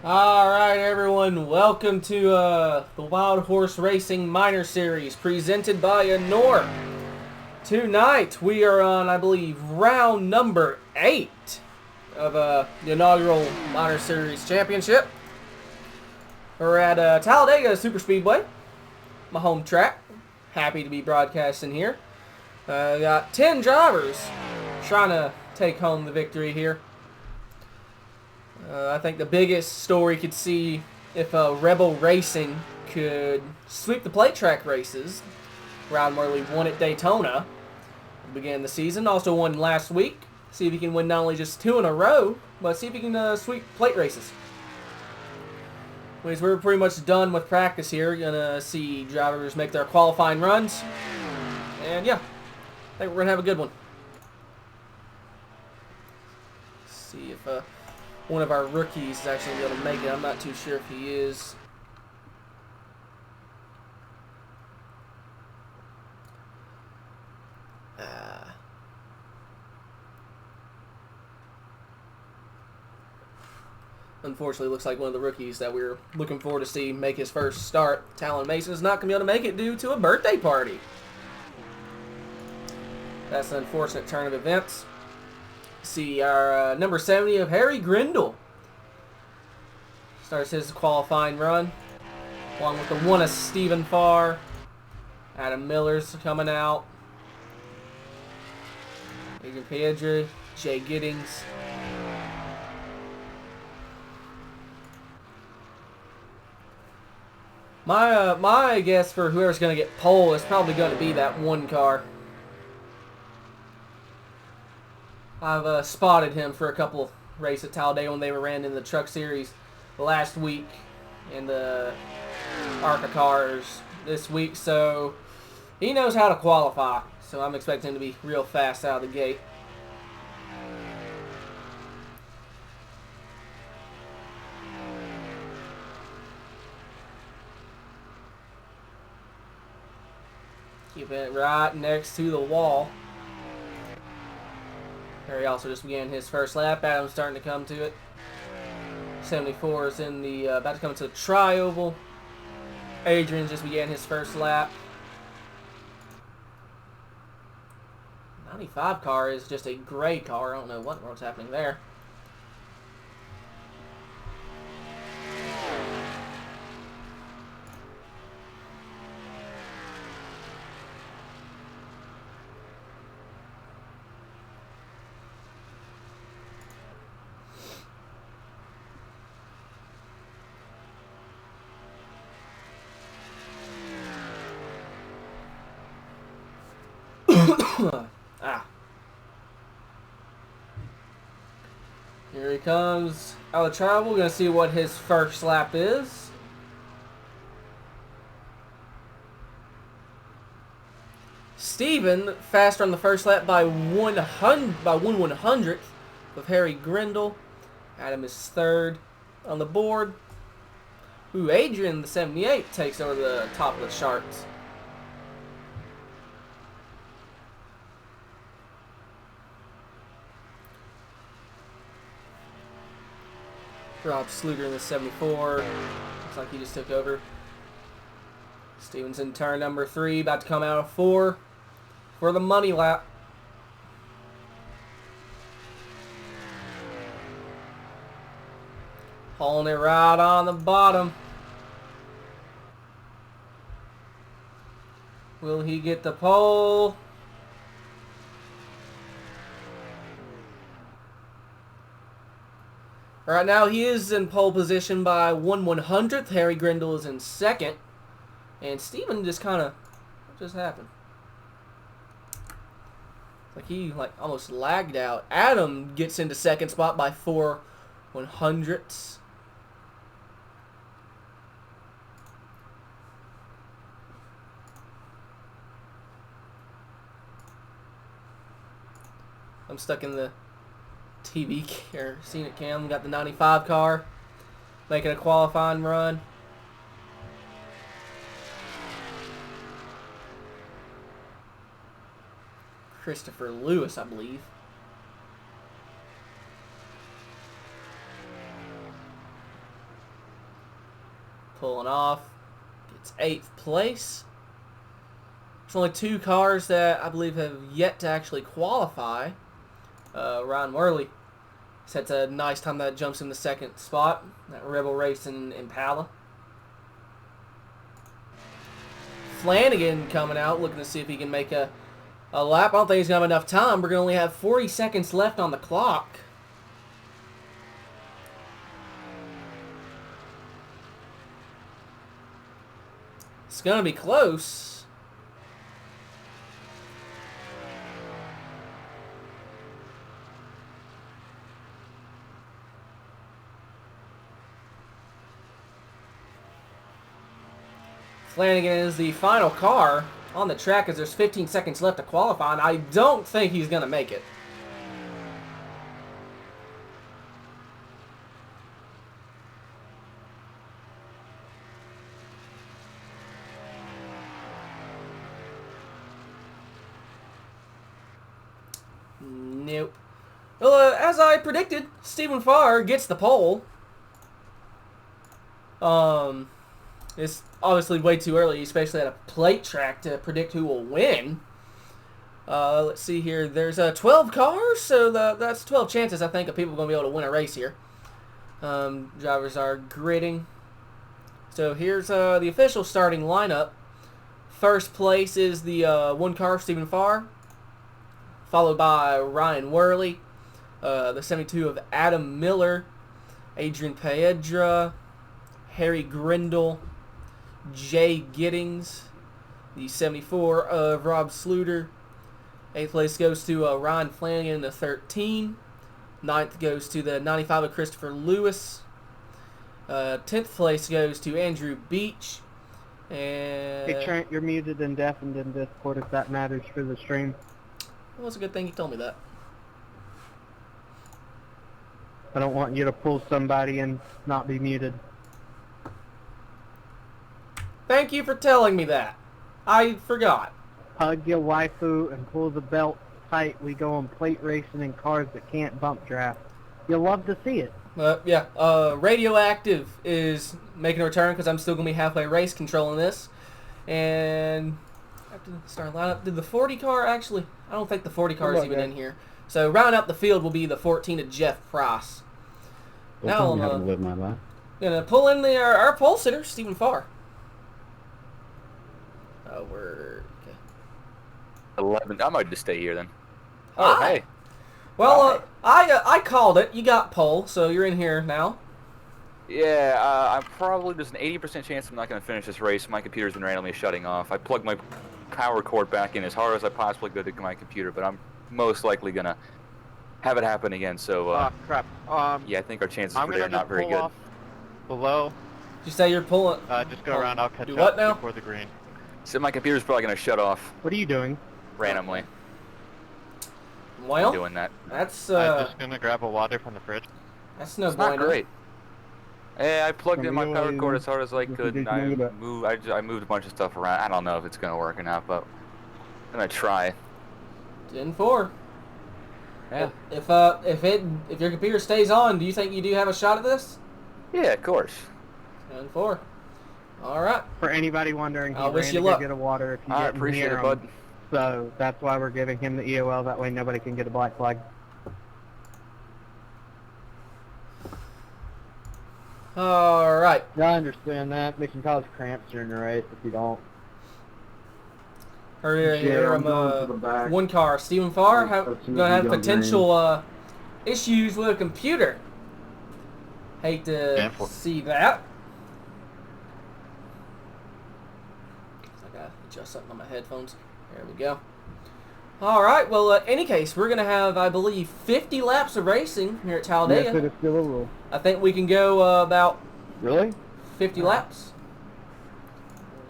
Alright everyone, welcome to the Wild Horse Racing Minor Series presented by ANOR. Tonight we are on, I believe, round number 8 of the inaugural Minor Series Championship. We're at Talladega Superspeedway, my home track. Happy to be broadcasting here. Got 10 drivers trying to take home the victory here. I think the biggest story could see if Rebel Racing could sweep the plate track races, round where we won at Daytona at the beginning of the season. Also won last week. See if he can win not only just 2 in a row, but see if he can sweep plate races. Anyways, we're pretty much done with practice here. Gonna see drivers make their qualifying runs. And yeah, I think we're gonna have a good one. See if one of our rookies is actually going to make it. I'm not too sure if he is. Unfortunately, looks like one of the rookies that we were looking forward to see make his first start, Talon Mason, is not going to be able to make it due to a birthday party. That's an unfortunate turn of events. See our number 70 of Harry Grindle starts his qualifying run, along with the one of Stephen Farr. Adam Miller's coming out. Adrian Piedra, Jay Giddings. My guess for whoever's going to get pole is probably going to be that one car. I've spotted him for a couple races at Talladega when they were ran in the Truck Series last week, and the ARCA cars this week, so he knows how to qualify. So I'm expecting him to be real fast out of the gate. Keep it right next to the wall. Harry also just began his first lap. Adam's starting to come to it. 74 is in the about to come into the tri-oval. Adrian just began his first lap. 95 car is just a gray car. I don't know what world's happening there. Here he comes out of travel. We're going to see what his first lap is. Steven faster on the first lap by 1/100th with Harry Grindle. Adam is third on the board. Ooh, Adrian, the 78, takes over the top of the charts. Rob Sluger in the 74. Looks like he just took over. Stevenson turn number 3, about to come out of 4 for the money lap. Hauling it right on the bottom. Will he get the pole? Right now, he is in pole position by 1/100th. Harry Grindle is in second. And Steven just kind of... What just happened? Like he almost lagged out. Adam gets into second spot by 4/100ths. I'm stuck in the TV or scenic cam. Got the 95 car making a qualifying run. Christopher Lewis, I believe. Pulling off. Gets 8th place. There's only 2 cars that I believe have yet to actually qualify. Ryan Worley sets a nice time that jumps in the 2nd spot. That Rebel Racing Impala. Flanagan coming out, looking to see if he can make a lap. I don't think he's going to have enough time. We're going to only have 40 seconds left on the clock. It's going to be close. Flanagan is the final car on the track as there's 15 seconds left to qualify, and I don't think he's going to make it. Nope. Well, as I predicted, Stephen Farr gets the pole. It's obviously way too early, especially at a plate track, to predict who will win. Let's see here. There's 12 cars, so that's 12 chances, I think, of people going to be able to win a race here. Drivers are gridding. So here's the official starting lineup. First place is the 1 car, Stephen Farr, followed by Ryan Worley, the 72 of Adam Miller, Adrian Piedra, Harry Grindle, Jay Giddings, the 74 of Rob Sluter. 8th place goes to Ryan Flanagan, the 13. 9th goes to the 95 of Christopher Lewis. 10th place goes to Andrew Beach. And hey Trent, you're muted and deafened in Discord if that matters for the stream. Well, it's a good thing you told me that. I don't want you to pull somebody and not be muted. Thank you for telling me that. I forgot. Hug your waifu and pull the belt tight. We go on plate racing in cars that can't bump draft. You'll love to see it. Yeah, Radioactive is making a return because I'm still going to be halfway race controlling this. And after the start lineup, did the 40 car actually? I don't think the 40 car is even in here. So rounding out the field will be the 14 of Jeff Price. Now I'm going to pull in our pole sitter, Stephen Farr. We're okay. 11. I might just stay here then. Oh, Hi. hey. Well, I called it. You got pole, so you're in here now. Yeah, I'm probably there's an 80% chance I'm not going to finish this race. My computer's been randomly shutting off. I plugged my power cord back in as hard as I possibly could to my computer, but I'm most likely going to have it happen again. So, crap. yeah, I think our chances I'm for there are gonna not very pull good. off below. Did you say you're pulling? Just go around. I'll catch do up what now? before the green. So my computer's probably going to shut off What are you doing? randomly. Well, Doing that. that's I'm just gonna grab a water from the fridge. that's no It's not bueno. great. Hey, I plugged in my power Really, cord as hard as I just could, and ridiculous I about- moved a bunch of stuff around. I don't know if it's going to work or not, but I'm going to try. 10-4. Yeah. If your computer stays on, do you think you do have a shot at this? Yeah, of course. 10-4. All right. For anybody wondering, he I wish ran you to go luck. get a water if you I get appreciate near it, him. bud. So that's why we're giving him the EOL. That way nobody can get a black flag. All right. Yeah, I understand that. It can cause cramps during the race if you don't. Hurry Yeah, here. I'm going to the back. 1 car. Stephen Farr As soon as going to have you go potential issues with a computer. Hate to see that. I got to adjust something on my headphones. There we go. All right. Well, in any case, we're going to have, I believe, 50 laps of racing here at Talladega. Yes, it is still a rule. I think we can go about Really? 50 laps.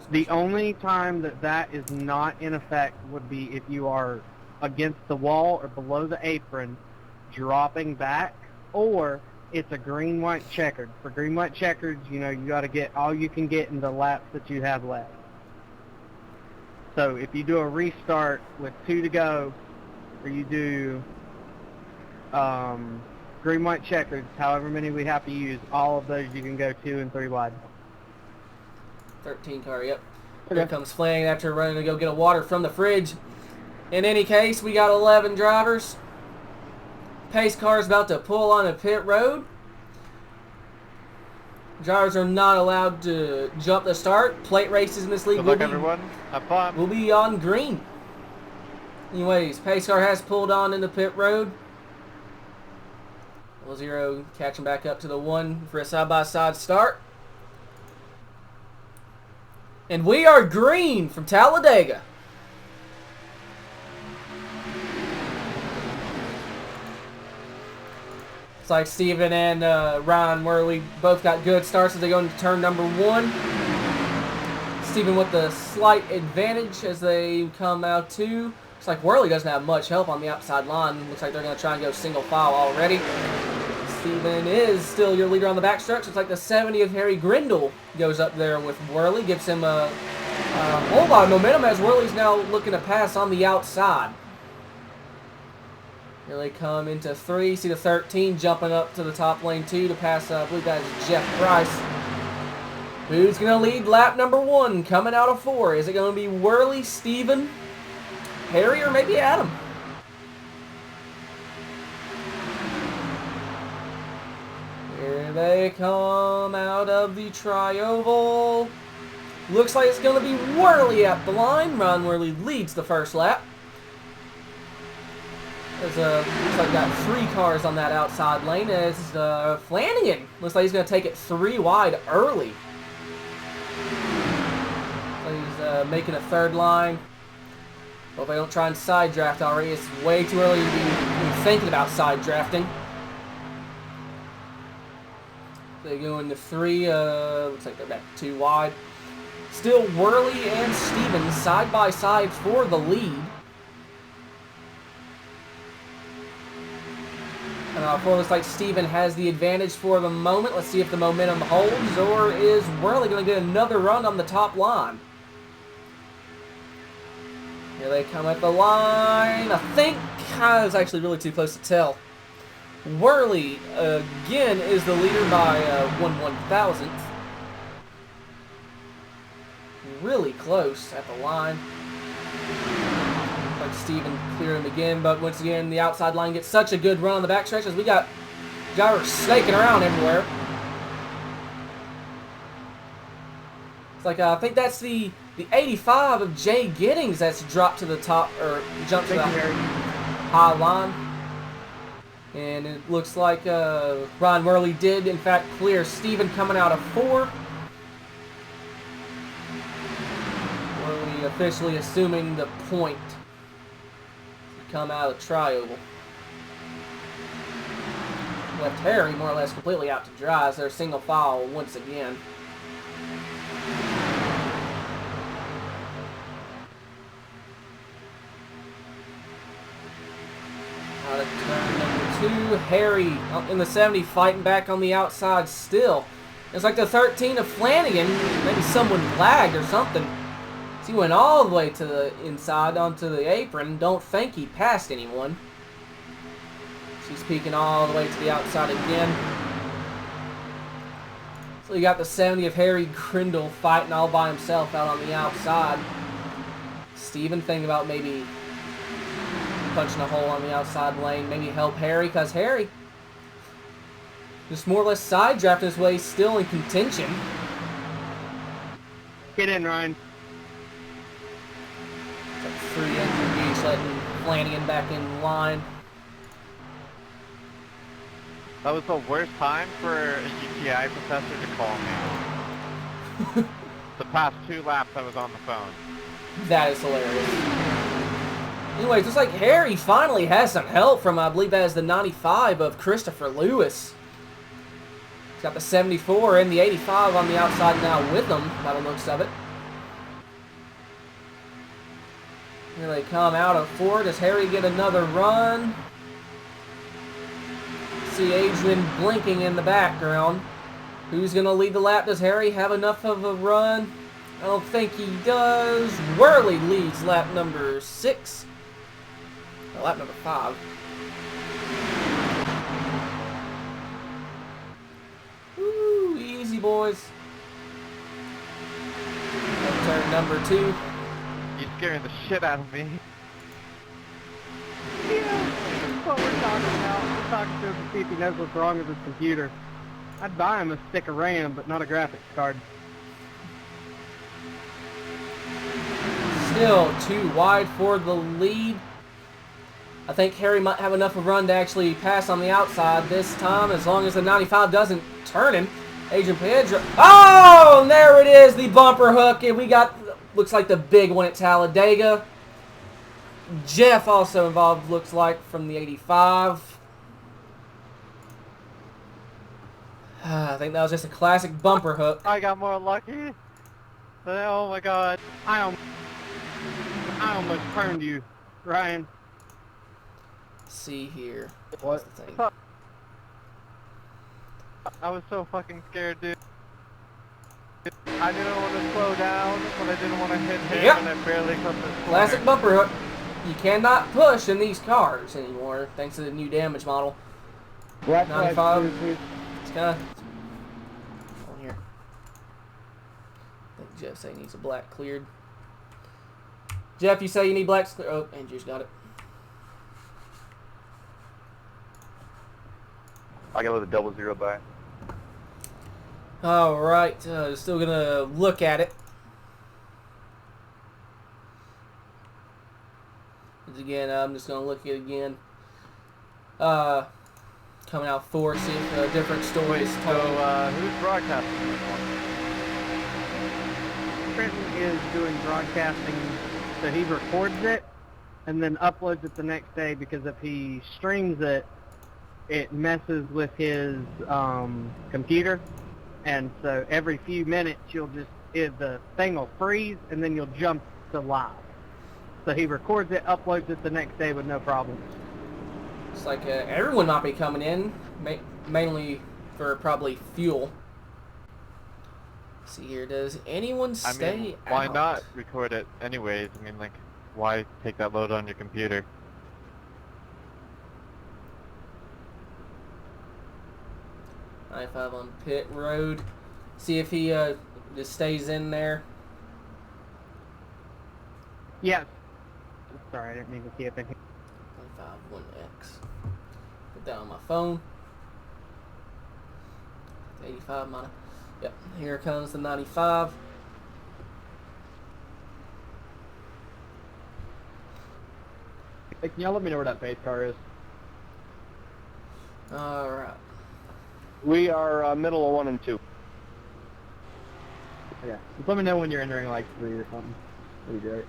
The only time that is not in effect would be if you are against the wall or below the apron, dropping back, or it's a green-white checkered. For green-white checkered, you know, you got to get all you can get in the laps that you have left. So if you do a restart with 2 to go, or you do green-white checkers, however many we have to use, all of those you can go 2 and 3 wide. 13 car, yep. Okay. Here comes Flanagan after running to go get a water from the fridge. In any case, we got 11 drivers. Pace car is about to pull on a pit road. Drivers are not allowed to jump the start. Plate races in this league Good luck, everyone. Have fun. will be on green. Anyways, pace car has pulled on into pit road. 0 catching back up to the 1 for a side-by-side start. And we are green from Talladega. It's like Steven and Ryan Worley both got good starts as they go into turn number 1. Steven with the slight advantage as they come out too. Looks like Worley doesn't have much help on the outside line. Looks like they're going to try and go single file already. Steven is still your leader on the backstretch. Looks like the 70 of Harry Grindle goes up there with Worley. Gives him a whole lot of momentum as Worley's now looking to pass on the outside. Here they come into 3. See the 13 jumping up to the top lane 2 to pass, I believe that is Jeff Price. Who's going to lead lap number 1 coming out of 4? Is it going to be Worley, Steven, Harry, or maybe Adam? Here they come out of the tri-oval. Looks like it's going to be Worley at the line. Ron Worley leads the first lap. There's looks like got 3 cars on that outside lane as Flanagan looks like he's going to take it 3 wide early. So he's making a 3rd line. Hope I don't try and side draft already. It's way too early to be thinking about side drafting. They go into 3. Looks like they're back 2 wide. Still Worley and Stevens side by side for the lead. Looks like Steven has the advantage for the moment. Let's see if the momentum holds, or is Worley going to get another run on the top line? Here they come at the line. I think I was actually really too close to tell. Worley, again, is the leader by 1/1000th. Really close at the line. Like Steven clear him again, but once again the outside line gets such a good run on the backstretch as we got drivers snaking around everywhere. It's like I think that's the 85 of Jay Giddings that's dropped to the top or jumped to the high line, and it looks like Ron Worley did in fact clear Steven coming out of 4. Worley officially assuming the point. Come out of the tri-oval. Left Harry more or less completely out to dry as they're single file once again. Out of turn number 2, Harry in the 70 fighting back on the outside still. It's like the 13 of Flanagan, maybe someone lagged or something. He went all the way to the inside onto the apron. Don't think he passed anyone. She's peeking all the way to the outside again. So you got the 70 of Harry Grindle fighting all by himself out on the outside. Steven thinking about maybe punching a hole on the outside lane. Maybe help Harry, because Harry just more or less side drafting his way still in contention. Get in, Ryan. 3 entry each, letting Flanagan back in line. That was the worst time for a UTI professor to call me. The past 2 laps I was on the phone. That is hilarious. Anyways, looks like Harry finally has some help from, I believe that is the 95 of Christopher Lewis. He's got the 74 and the 85 on the outside now with him, by the looks of it. Here they come out of 4. Does Harry get another run? See Adrian blinking in the background. Who's going to lead the lap? Does Harry have enough of a run? I don't think he does. Worley leads lap number 6. Lap number 5. Woo, easy boys. number 2. You're scaring the shit out of me. Yeah, that's what we're talking about. We're talking to him to see if he knows what's wrong with his computer. I'd buy him a stick of RAM, but not a graphics card. Still too wide for the lead. I think Harry might have enough of a run to actually pass on the outside this time, as long as the 95 doesn't turn him. Adrian Pedro. Oh, and there it is, the bumper hook. And we got, looks like the big one at Talladega. Jeff also involved, looks like, from the 85. I think that was just a classic bumper hook. I got more lucky. Oh my god. I almost turned you, Ryan. Let's see here. What? What's the thing? I was so fucking scared, dude. I didn't want to slow down, but I didn't want to hit him, Yep. and I barely cut the Classic bumper hook. You cannot push in these cars anymore, thanks to the new damage model. Black 95. It's kind of on here. I think Jeff say he needs a black cleared. Jeff, you say you need blacks cleared. Oh, Andrew's got it. I got a double zero by. All right, still gonna look at it. Again, I'm just gonna look at it again. Coming out for see if different stories. So, who's broadcasting this one? Trenton is doing broadcasting, so he records it and then uploads it the next day, because if he streams it, it messes with his computer, and so every few minutes the thing will freeze and then you'll jump to live. So he records it, uploads it the next day with no problems. It's like everyone might be coming in, mainly for probably fuel. Let's see here, does anyone stay why out? not record it anyways? I mean, like, why take that load on your computer? I-5 on pit road. See if he just stays in there. Yes. Sorry, I didn't mean to see it in here. I-5 1X. Put that on my phone. 85 minus. Yep, here comes the 95. Hey, can y'all let me know where that base car is? Alright. We are middle of 1 and 2. Yeah. Just let me know when you're entering like 3 or something. That'd be great.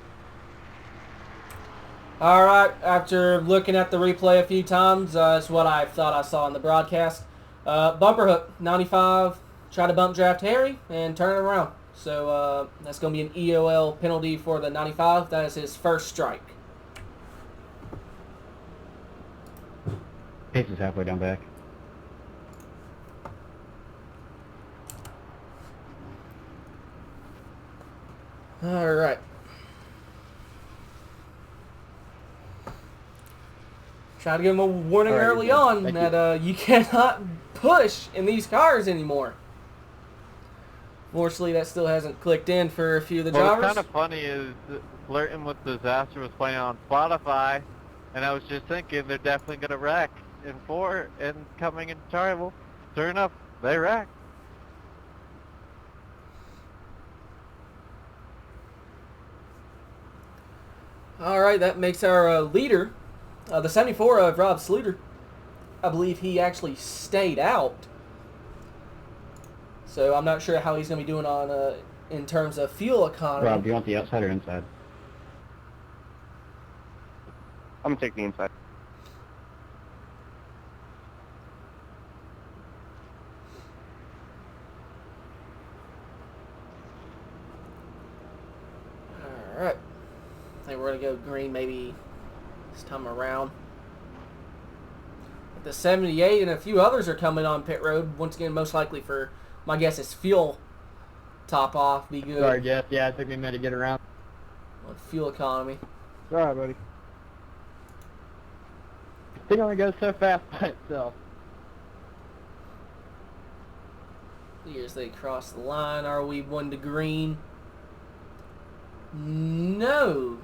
Alright, after looking at the replay a few times, that's what I thought I saw in the broadcast. Bumper hook, 95, try to bump draft Harry and turn it around. So that's going to be an EOL penalty for the 95. That is his first strike. Pace is halfway down back. Alright. Try to give him a warning All right, early good. on Thank that you cannot push in these cars anymore. Fortunately, that still hasn't clicked in for a few of the What's drivers. kind of funny is Flirting with Disaster was playing on Spotify, and I was just thinking they're definitely going to wreck in 4 and coming in Charvel. Sure enough, they wrecked. Alright, that makes our leader, the 74 of Rob Sluter. I believe he actually stayed out. So I'm not sure how he's going to be doing on in terms of fuel economy. Rob, do you want the outside or inside? I'm gonna take the inside. Alright. I think we're going to go green maybe this time around. But the 78 and a few others are coming on pit road. Once again, most likely for, my guess is fuel top off. Be good Sorry, Jeff. Yeah, it took me a minute to get around. on fuel economy. Sorry, buddy. The thing only goes so fast by itself. Here's they cross the line. Are we 1 to green? No.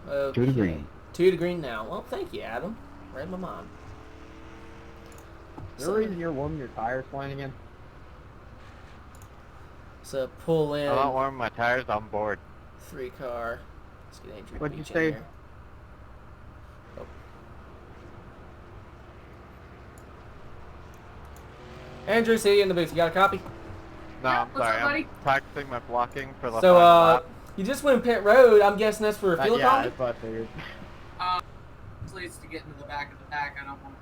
Okay. 2 to green. 2 to green now. Well, thank you, Adam. Read my mind. Is there a reason you're warming your tires flying again? So pull in I'm not warming my tires on board. 3-car. Let's get Andrew What'd you Beach in say? here. Oh. Andrew, see you in the booth. You got a copy? No, Yeah, I'm what's sorry. up, buddy? I'm practicing my blocking for the So, final lap. you just went pit road. I'm guessing that's for a fuel yeah, economy? that's what I figured. Mostly it's to get into the back of the pack. I don't want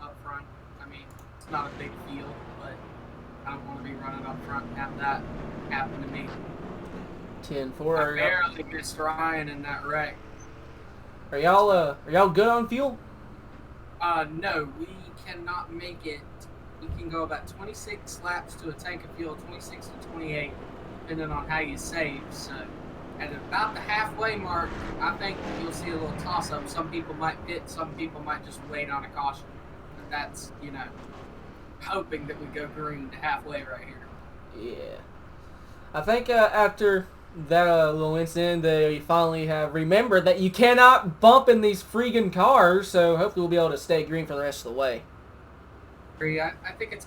up front. I mean, it's not a big field, but I don't want to be running up front and have that happen to me. 10-4. I Are y'all, barely missed Ryan in that wreck. are y'all good on fuel? No, we cannot make it. We can go about 26 laps to a tank of fuel, 26 to 28, depending on how you save. So, at about the halfway mark, I think you'll see a little toss-up. Some people might pit, some people might just wait on a caution. But that's, hoping that we go green to halfway right here. Yeah. I think after that little incident, they finally have remembered that you cannot bump in these freaking cars, so hopefully we'll be able to stay green for the rest of the way. I think it's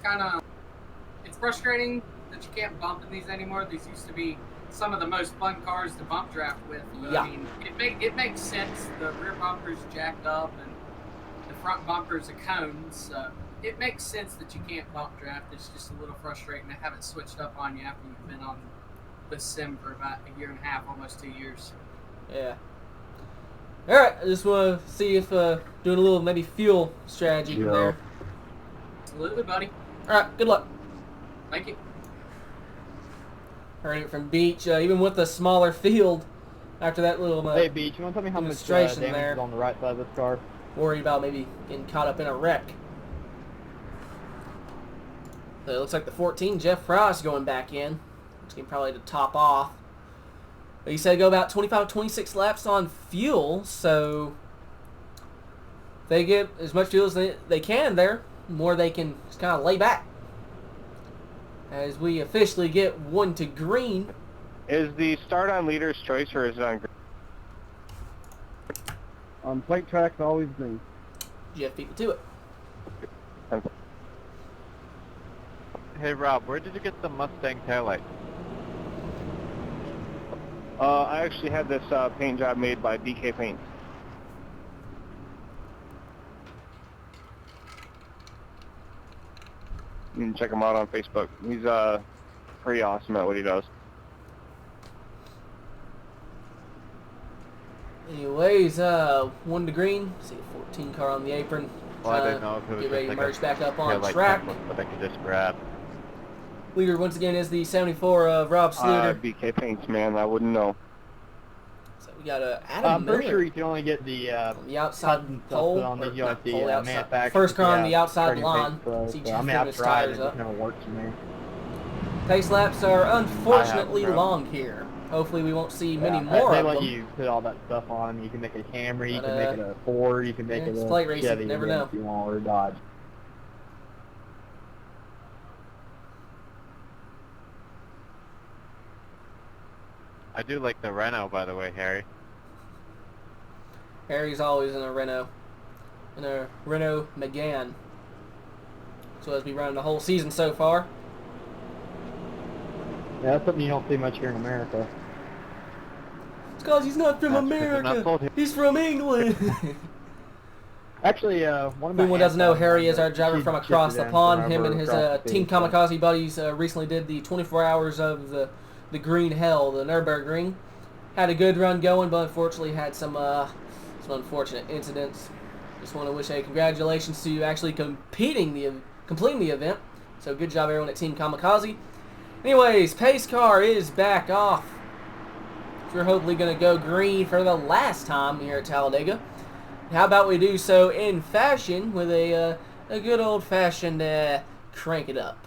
it's frustrating that you can't bump in these anymore. These used to be some of the most fun cars to bump draft with. But, Yeah. I mean, it makes sense. The rear bumper's jacked up and the front bumper's a cone, so it makes sense that you can't bump draft. It's just a little frustrating to have it switched up on you after you've been on the sim for about a year and a half, almost 2 years. Yeah. Alright, I just want to see if doing a little maybe fuel strategy from there. Absolutely, buddy. Alright, good luck. Thank you. Heard it from Beach, even with the smaller field, after that little Hey, Beach, you want to tell me how much demonstration damage there. is on the right side of this car? worried about maybe getting caught up in a wreck. So it looks like the 14, Jeff Frost going back in. Looks like probably to top off. But he said go about 25 26 laps on fuel, so they get as much fuel as they can there. The more they can just kind of lay back. As we officially get 1 to green. Is the start on leader's choice or is it on green? On plate track's always green. Jeff beat me to it. Hey Rob, where did you get the Mustang taillight? I actually had this paint job made by BK Paints. You can check him out on Facebook. He's pretty awesome at what he does. Anyways, 1 to green. See a 14 car on the apron. Well, I didn't know if it was Get ready to just like merge back up on taillight track. template that I could just grab. Leader once again is the 74 of Rob Sluter. BK Paints, man, I wouldn't know. So we got Adam I'm Miller pretty sure you can only get the on the outside custom stuff pole. put on the, or not the pole, outside. manufacturer. First car on the outside Pretty line. Paint Pro, See so, Jeff I mean, putting I've his tried it, tires it up. just never works for me. Pace laps are unfortunately bro. long here. Hopefully we won't see many Yeah, more they of let them. you put all that stuff on. You can make it a Camry, you But, can make it a Ford, you can make yeah, it it's a plate racing, Chevy never again know. if you want, or a Dodge. I do like the Renault, by the way, Harry. Harry's always in a Renault. In a Renault Megane. So as we run the whole season so far. Yeah, that's something you don't see much here in America. It's because he's not from That's 'cause they're not America. sold here. He's from England. Actually, one of my Anyone doesn't know, aunts Harry is our she driver from shipped across it the in pond. from Him over and his across the Team sea, so- Kamikaze buddies recently did the 24 hours of the Green Hell, the Nürburgring. Had a good run going, but unfortunately had some unfortunate incidents. Just want to wish a congratulations to actually completing the event. So good job everyone at Team Kamikaze. Anyways, pace car is back off. We're hopefully going to go green for the last time here at Talladega. How about we do so in fashion with a good old-fashioned crank it up.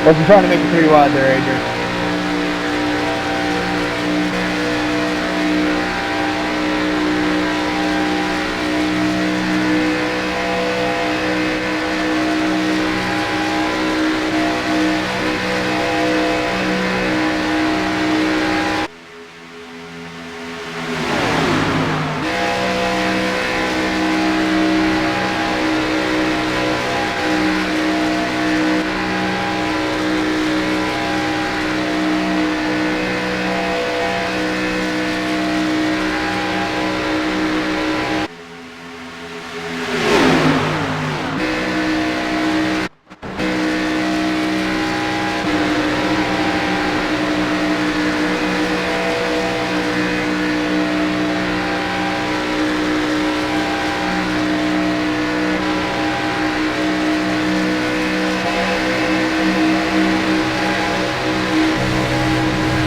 Wasn't trying to make it 3 wide there, Adrian.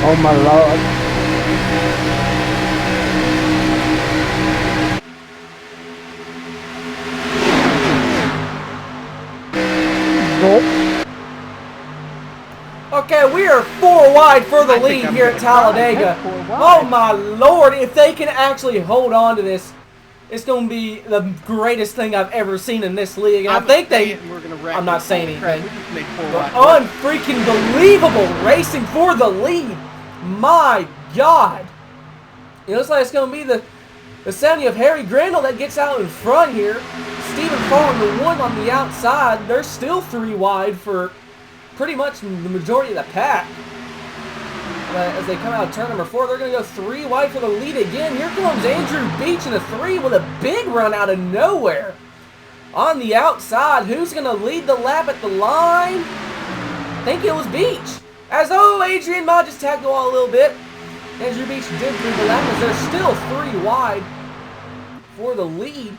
Oh my lord. Nope. Okay, we are 4 wide for the I think lead I'm here at gonna try. Talladega. That's 4 Oh wide. my lord, if they can actually hold on to this, it's going to be the greatest thing I've ever seen in this league. And I think they... We're gonna wreck I'm not this. saying Holy crap, anything. we just made 4 wide. Unfreaking believable racing for the lead. My God. It looks like it's going to be the sounding of Harry Grandel that gets out in front here. Stephen Farr the 1 on the outside. They're still 3 wide for pretty much the majority of the pack. As they come out of turn number 4, they're going to go 3 wide for the lead again. Here comes Andrew Beach in a 3 with a big run out of nowhere. On the outside, who's going to lead the lap at the line? I think it was Beach. As Adrian might just tagged the wall a little bit. Andrew Beach did lead the lap as they're still 3 wide for the lead.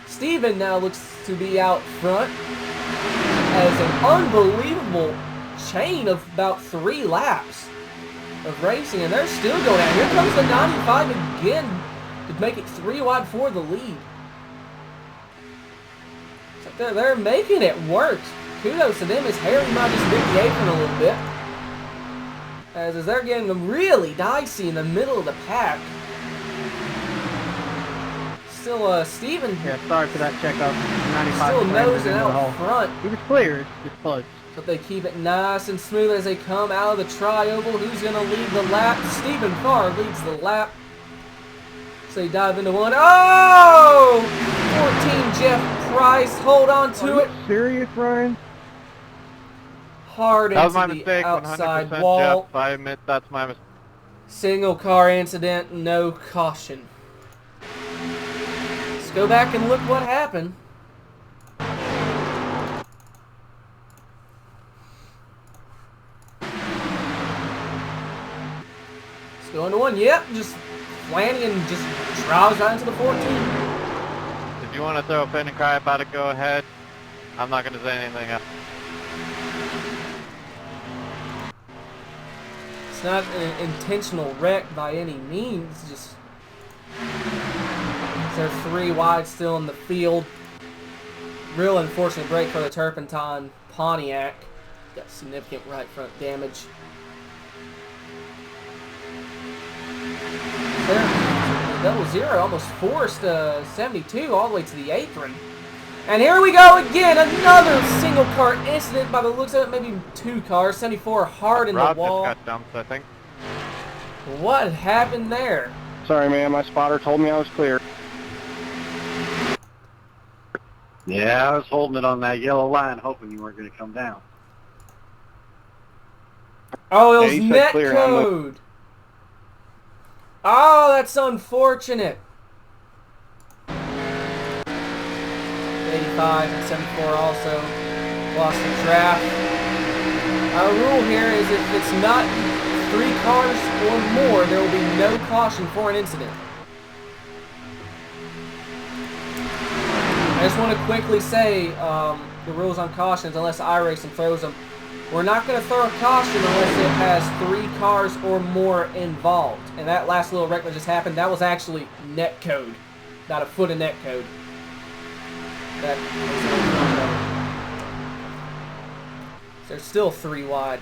Steven now looks to be out front as an unbelievable chain of about 3 laps of racing, and they're still going out. Here comes the 95 again to make it 3 wide for the lead. So they're making it work. Kudos to them as Harry might just bit the apron a little bit. As they're getting them really dicey in the middle of the pack. Still, Steven. Yeah, sorry for that checkup. 95 Still nosing into the hole. out front. He was clear, just close. But they keep it nice and smooth as they come out of the tri-oval. Who's going to lead the lap? Stephen Farr leads the lap. So they dive into one. Oh! 14 Jeff Price. Hold on to it. Serious, Ryan? Hard That was into my the mistake, outside 100% wall. Jeff. I admit that's my mistake. Single car incident, no caution. Let's go back and look what happened. Let's go into one. Yep, just Flanagan just drives right into the 14. If you want to throw a pin and cry about it, go ahead. I'm not going to say anything else. It's not an intentional wreck by any means. Just they're 3 wide still in the field. Real unfortunate break for the Turpentine Pontiac. Got significant right front damage. There, 0-0 almost forced 72 all the way to the apron. And here we go again, another single car incident by the looks of it, maybe 2 cars, 74 hard in Rob the wall. just got dumped, I think. What happened there? Sorry, man. My spotter told me I was clear. Yeah, I was holding it on that yellow line, hoping you weren't going to come down. Oh, it Yeah, was he said net clear, code. Oh, that's unfortunate. 85 and 74 also lost the draft. Our rule here is if it's not 3 cars or more, there will be no caution for an incident. I just want to quickly say the rules on cautions, unless iRacing throws them. We're not going to throw a caution unless it has 3 cars or more involved. And that last little wreck that just happened, that was actually net code. About a foot of net code. They're still 3 wide.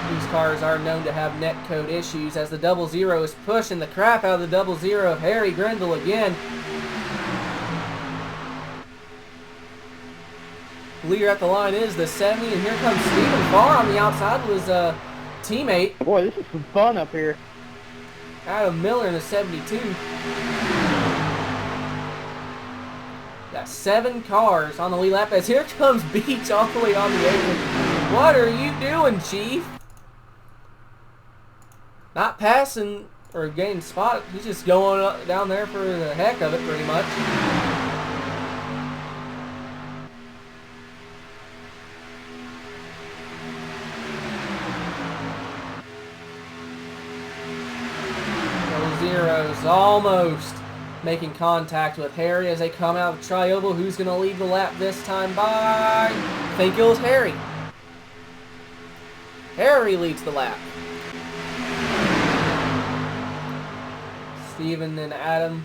These cars are known to have netcode issues as the 00 is pushing the crap out of the 00. Harry Grindle again. Leader at the line is the 70, and here comes Stephen Farr on the outside with his teammate. Boy, this is some fun up here. Adam Miller in the 72. Got 7 cars on the lead lap as here comes Beach all the way on the apron. What are you doing, Chief? Not passing or gaining spot. He's just going up, down there for the heck of it, pretty much. Zero's almost making contact with Harry as they come out of the tri-oval. Who's going to lead the lap this time by? I think it was Harry. Harry leads the lap. Steven and Adam,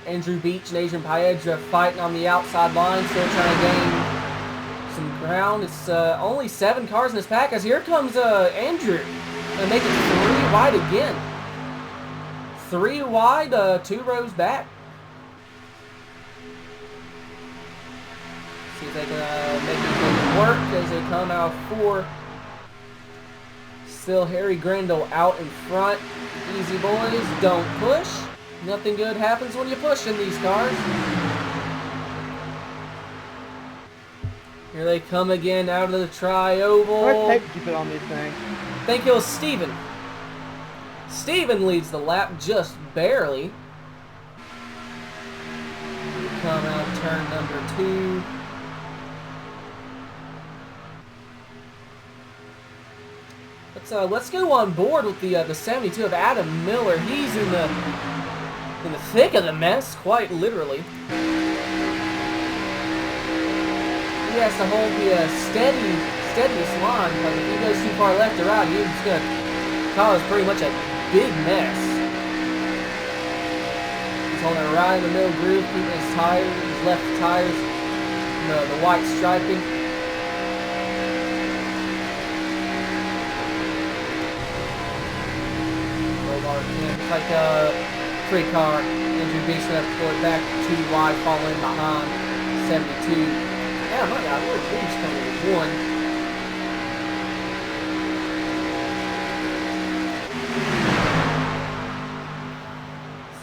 Andrew Beach and Adrian Paedra fighting on the outside line, still trying to gain some ground. It's only 7 cars in this pack as here comes Andrew. And make it 3 wide again. 3 wide, 2 rows back. See if they can make it work as they come out 4. Still Harry Grindle out in front. Easy boys, don't push. Nothing good happens when you push in these cars. Here they come again out of the tri-oval. How much tape did you put on these things? I think it was Steven. Steven leads the lap just barely. Come out turn number 2. Let's go on board with the 72 of Adam Miller. He's in the thick of the mess, quite literally. He has to hold the steadiest line, because if he goes too far left or right, he's going to cause pretty much a big mess. He's holding it right in the middle groove, keeping his tires, his left tires, the white striping. It's like a free car. Andrew Beach going to have to pull it back 2 wide, falling behind 72. Yeah, my God, Lord Beach coming with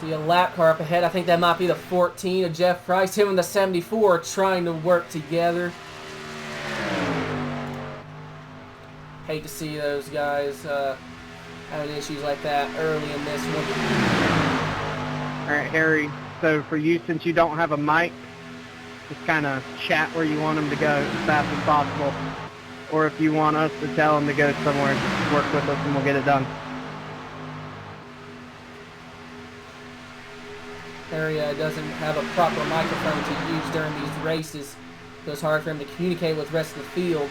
1. See a lap car up ahead. I think that might be the 14 of Jeff Price. Him and the 74 are trying to work together. Hate to see those guys having issues like that early in this one. Alright, Harry, so for you, since you don't have a mic, just kind of chat where you want them to go as fast as possible. Or if you want us to tell them to go somewhere, just work with us and we'll get it done. Harry doesn't have a proper microphone to use during these races, so it's hard for him to communicate with the rest of the field.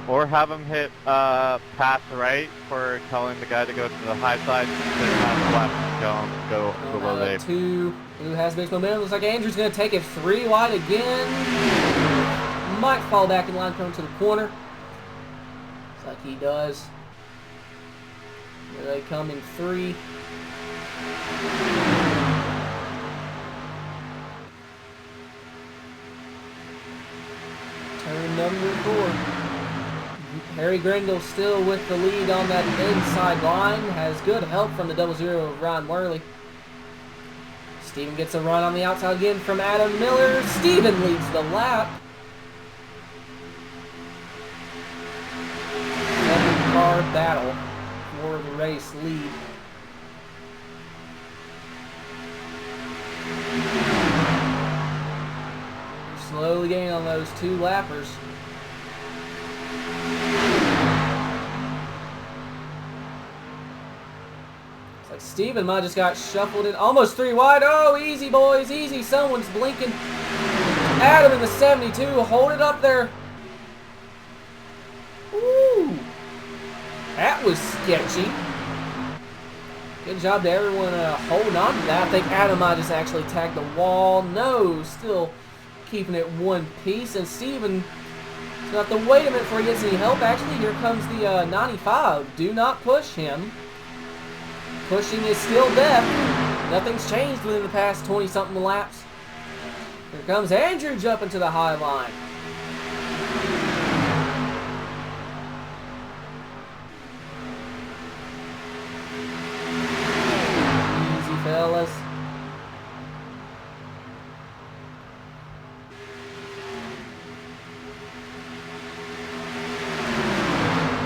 Or have him hit pass right for telling the guy to go to the high side, then have left go below the apron. 2, who has big momentum. Looks like Andrew's going to take it 3 wide again. Might fall back in line coming to the corner. Looks like he does. Here they come in 3. Turn number 4. Harry Grindle still with the lead on that inside line. Has good help from the 00 of Ron Worley. Steven gets a run on the outside again from Adam Miller. Steven leads the lap. 7-car battle for the race lead. They're slowly gaining on those 2 lappers. It's like Steven might just got shuffled in. Almost 3 wide. Oh, easy, boys. Easy. Someone's blinking. Adam in the 72. Hold it up there. Ooh. That was sketchy. Good job to everyone holding on to that. I think Adam might just actually tagged the wall. No, still keeping it one piece. And Steven doesn't have to wait a minute before he gets any help. Actually, here comes the 95. Do not push him. Pushing is still death. Nothing's changed within the past 20-something laps. Here comes Andrew jumping to the high line. Easy, fellas.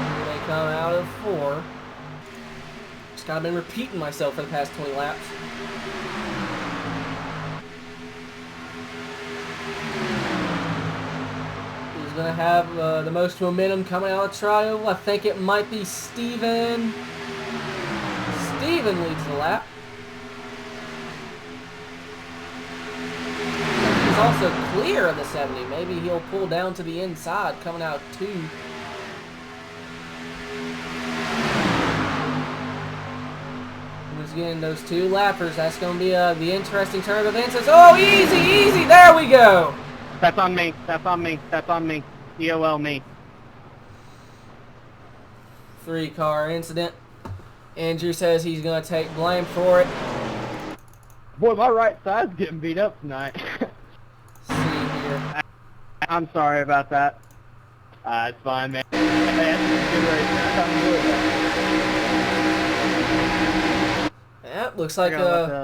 Here they come out of 4. Just kind of been repeating myself for the past 20 laps. Going to have the most momentum coming out of trial. I think it might be Steven. Steven leads the lap. He's also clear of the 70. Maybe he'll pull down to the inside coming out 2. Who's getting those 2 lappers? That's going to be the interesting turn of events. Oh, easy, easy. There we go. That's on me. That's on me. That's on me. EOL me. 3-car incident. Andrew says he's going to take blame for it. Boy, my right side's getting beat up tonight. See here. I'm sorry about that. It's fine, man. Yeah, looks like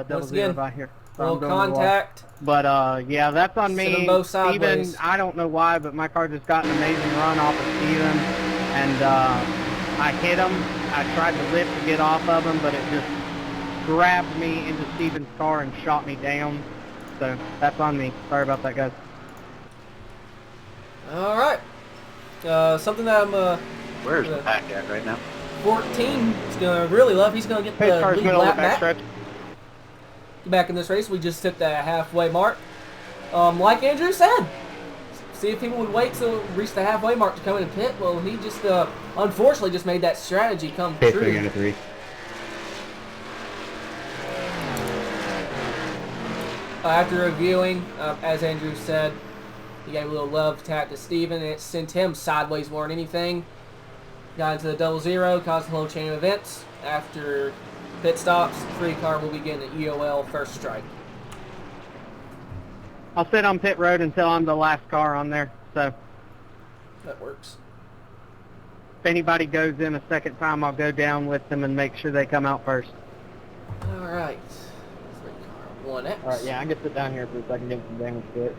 once again, here. little contact. But yeah, that's on Send them me. both Steven, sideways. I don't know why, but my car just got an amazing run off of Steven, and I hit him. I tried to lift to get off of him, but it just grabbed me into Steven's car and shot me down. So that's on me. Sorry about that, guys. All right. Something that I'm Where's the pack at right now? 14 is going to really love. He's going to get Pace the car's lead middle of lap the back. backstretch. Back in this race, we just hit the halfway mark. Like Andrew said, see if people would wait to reach the halfway mark to come in and pit. Well, he just unfortunately just made that strategy come true. 3. After reviewing, as Andrew said, he gave a little love tap to Steven, and it sent him sideways more than anything. Got into the 00, caused a whole chain of events. After pit stops, 3-car will begin the EOL first strike. I'll sit on pit road until I'm the last car on there. So That works. if anybody goes in a second time, I'll go down with them and make sure they come out first. All right. 3-car 1X. All right, yeah, I can sit down here for a second, get some damage to it.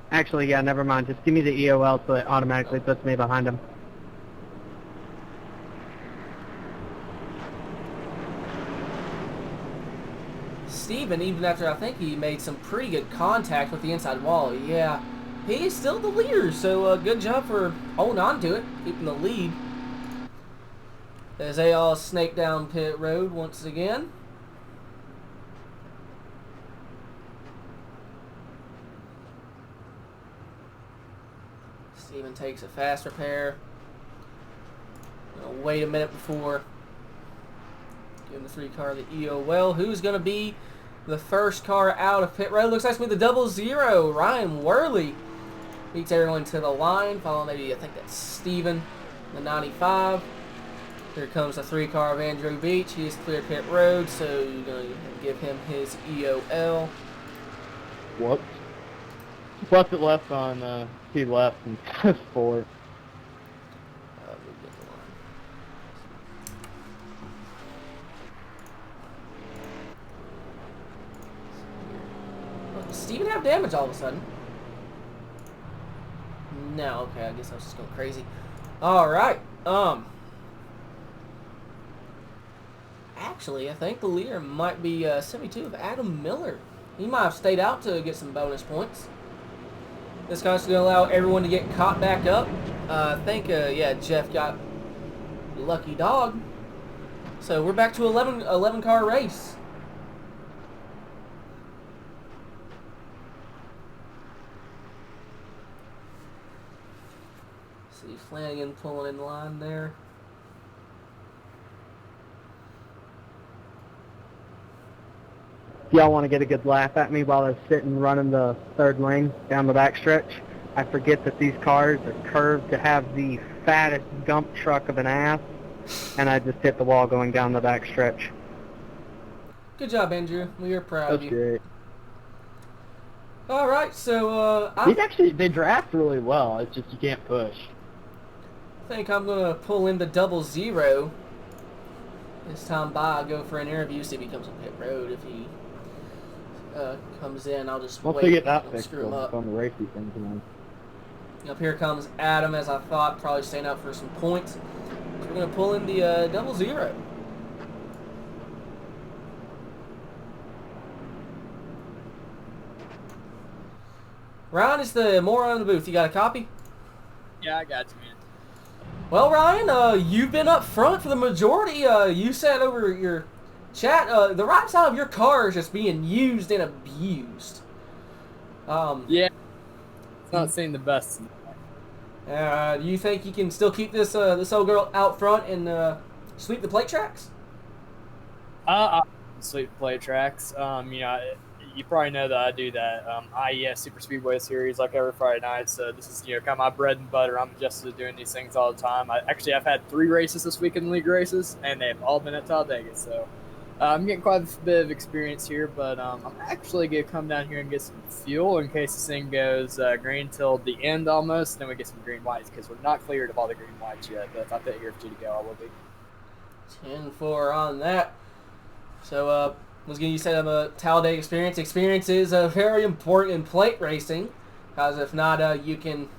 Actually, yeah, never mind. Just give me the EOL so it automatically puts me behind them. Steven, even after I think he made some pretty good contact with the inside wall, yeah, he is still the leader, so good job for holding on to it, keeping the lead. As they all snake down pit road once again. Steven takes a fast repair. Gonna wait a minute before giving the 3-car the EOL. Who's going to be the first car out of pit road? Looks like it's with the 00. Ryan Worley beats everyone to the line. Following maybe, I think that's Steven, the 95. Here comes the 3-car of Andrew Beach. He's cleared pit road, so you're going to give him his EOL. Whoops. Plus it left on T left and 4. Does Steven have damage all of a sudden? No, okay, I guess I was just going crazy. Alright, actually, I think the leader might be 72 of Adam Miller. He might have stayed out to get some bonus points. This car's going to allow everyone to get caught back up. I think, yeah, Jeff got lucky dog. So we're back to 11 car race. See Flanagan pulling in line there. If y'all want to get a good laugh at me while I was sitting running the third lane down the backstretch, I forget that these cars are curved to have the fattest dump truck of an ass, and I just hit the wall going down the backstretch. Good job, Andrew. We are proud of That's you. great. All right, so They draft really well. It's just you can't push. I think I'm going to pull in the 00 this time by. Go for an interview, see if he comes on pit road. If he comes in, I'll just Once wait they get that and fixed, screw him up. on the racy thing tonight. Up here comes Adam, as I thought, probably staying out for some points. So we're going to pull in the 00. Ryan is the moron in the booth. You got a copy? Yeah, I got you, man. Well, Ryan, you've been up front for the majority. You said over your chat, the right side of your car is just being used and abused. Yeah, it's not seeing the best. Do you think you can still keep this old girl out front and sweep the plate tracks? I sweep play tracks. You probably know that I do that IES Super Speedway series like every Friday night. So this is kind of my bread and butter. I'm adjusted to doing these things all the time. I've had 3 races this week in the league races, and they've all been at Talladega. So I'm getting quite a bit of experience here. But I'm actually gonna come down here and get some fuel in case this thing goes green till the end almost. Then we get some green whites because we're not cleared of all the green whites yet. But if I pit here for 2 to go, I will be. 10-4 on that. So, you said I'm a Talladega experience. Experience is very important in plate racing, because if not, you can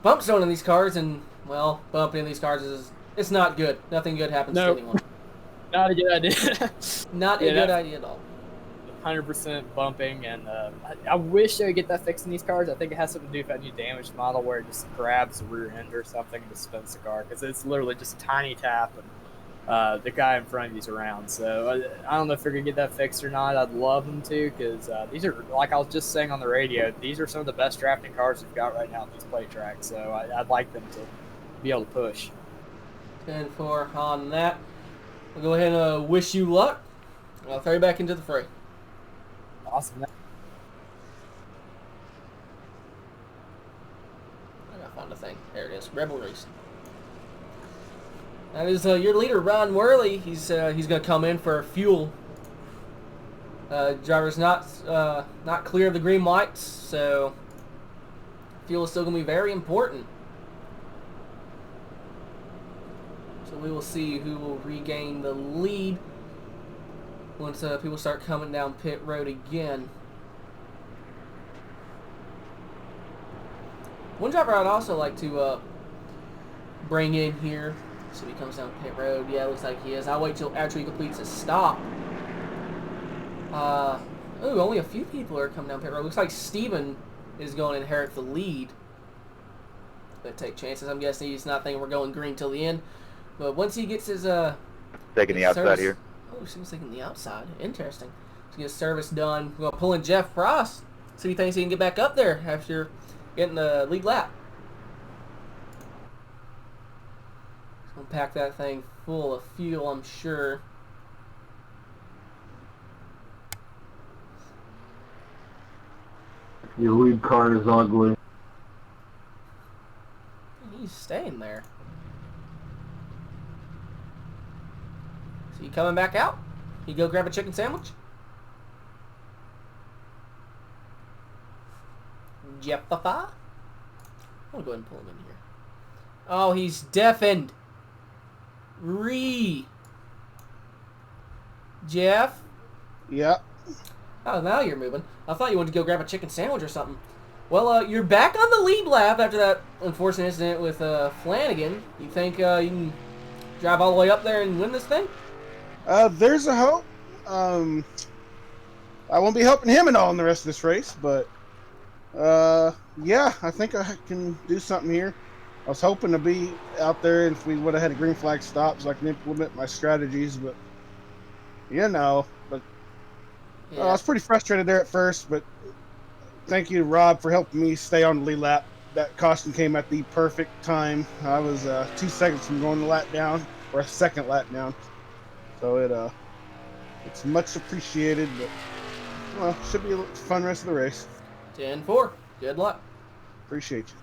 bump someone in these cars, and, well, bumping in these cars it's not good. Nothing good happens to anyone. Not a good idea. Not a good idea at all. 100% bumping, and I wish they would get that fixed in these cars. I think it has something to do with that new damaged model where it just grabs the rear end or something and just spins the car, because it's literally just a tiny tap, and the guy in front of you's around. So I don't know if they're going to get that fixed or not. I'd love them to, because these are, like I was just saying on the radio, these are some of the best drafting cars we've got right now on these plate tracks. So I'd like them to be able to push. 10-4 on that. We'll go ahead and wish you luck. I'll throw you back into the fray. Awesome. I gotta find the thing. There it is. Rebel Racing. That is your leader, Ron Worley. He's gonna come in for fuel. Driver's not clear of the green lights, so fuel is still gonna be very important. So we will see who will regain the lead once people start coming down pit road again. One driver I'd also like to bring in here. So he comes down pit road. Yeah, it looks like he is. I'll wait till after he completes his stop. Only a few people are coming down pit road. Looks like Steven is going to inherit the lead. But take chances. I'm guessing he's not thinking we're going green till the end. But once he gets his taking the outside service, here. Oh, he's taking the outside. Interesting. So get his service done. We're gonna pull in Jeff Frost. See if he thinks he can get back up there after getting the lead lap. Pack that thing full of fuel, I'm sure. Your lead car is ugly. He's staying there. So you coming back out? You go grab a chicken sandwich? Jeffa? I'm gonna go ahead and pull him in here. Oh, he's deafened. Jeff? Yep. Oh, now you're moving. I thought you wanted to go grab a chicken sandwich or something. Well, you're back on the lead lap after that unfortunate incident with Flanagan. You think you can drive all the way up there and win this thing? There's a hope. I won't be helping him at all in the rest of this race, but yeah, I think I can do something here. I was hoping to be out there if we would have had a green flag stop so I can implement my strategies, but I was pretty frustrated there at first, but thank you, Rob, for helping me stay on the lead lap. That caution came at the perfect time. I was 2 seconds from going the lap down, or a second lap down. So it's much appreciated, but Well, should be a fun rest of the race. 10-4. Good luck. Appreciate you.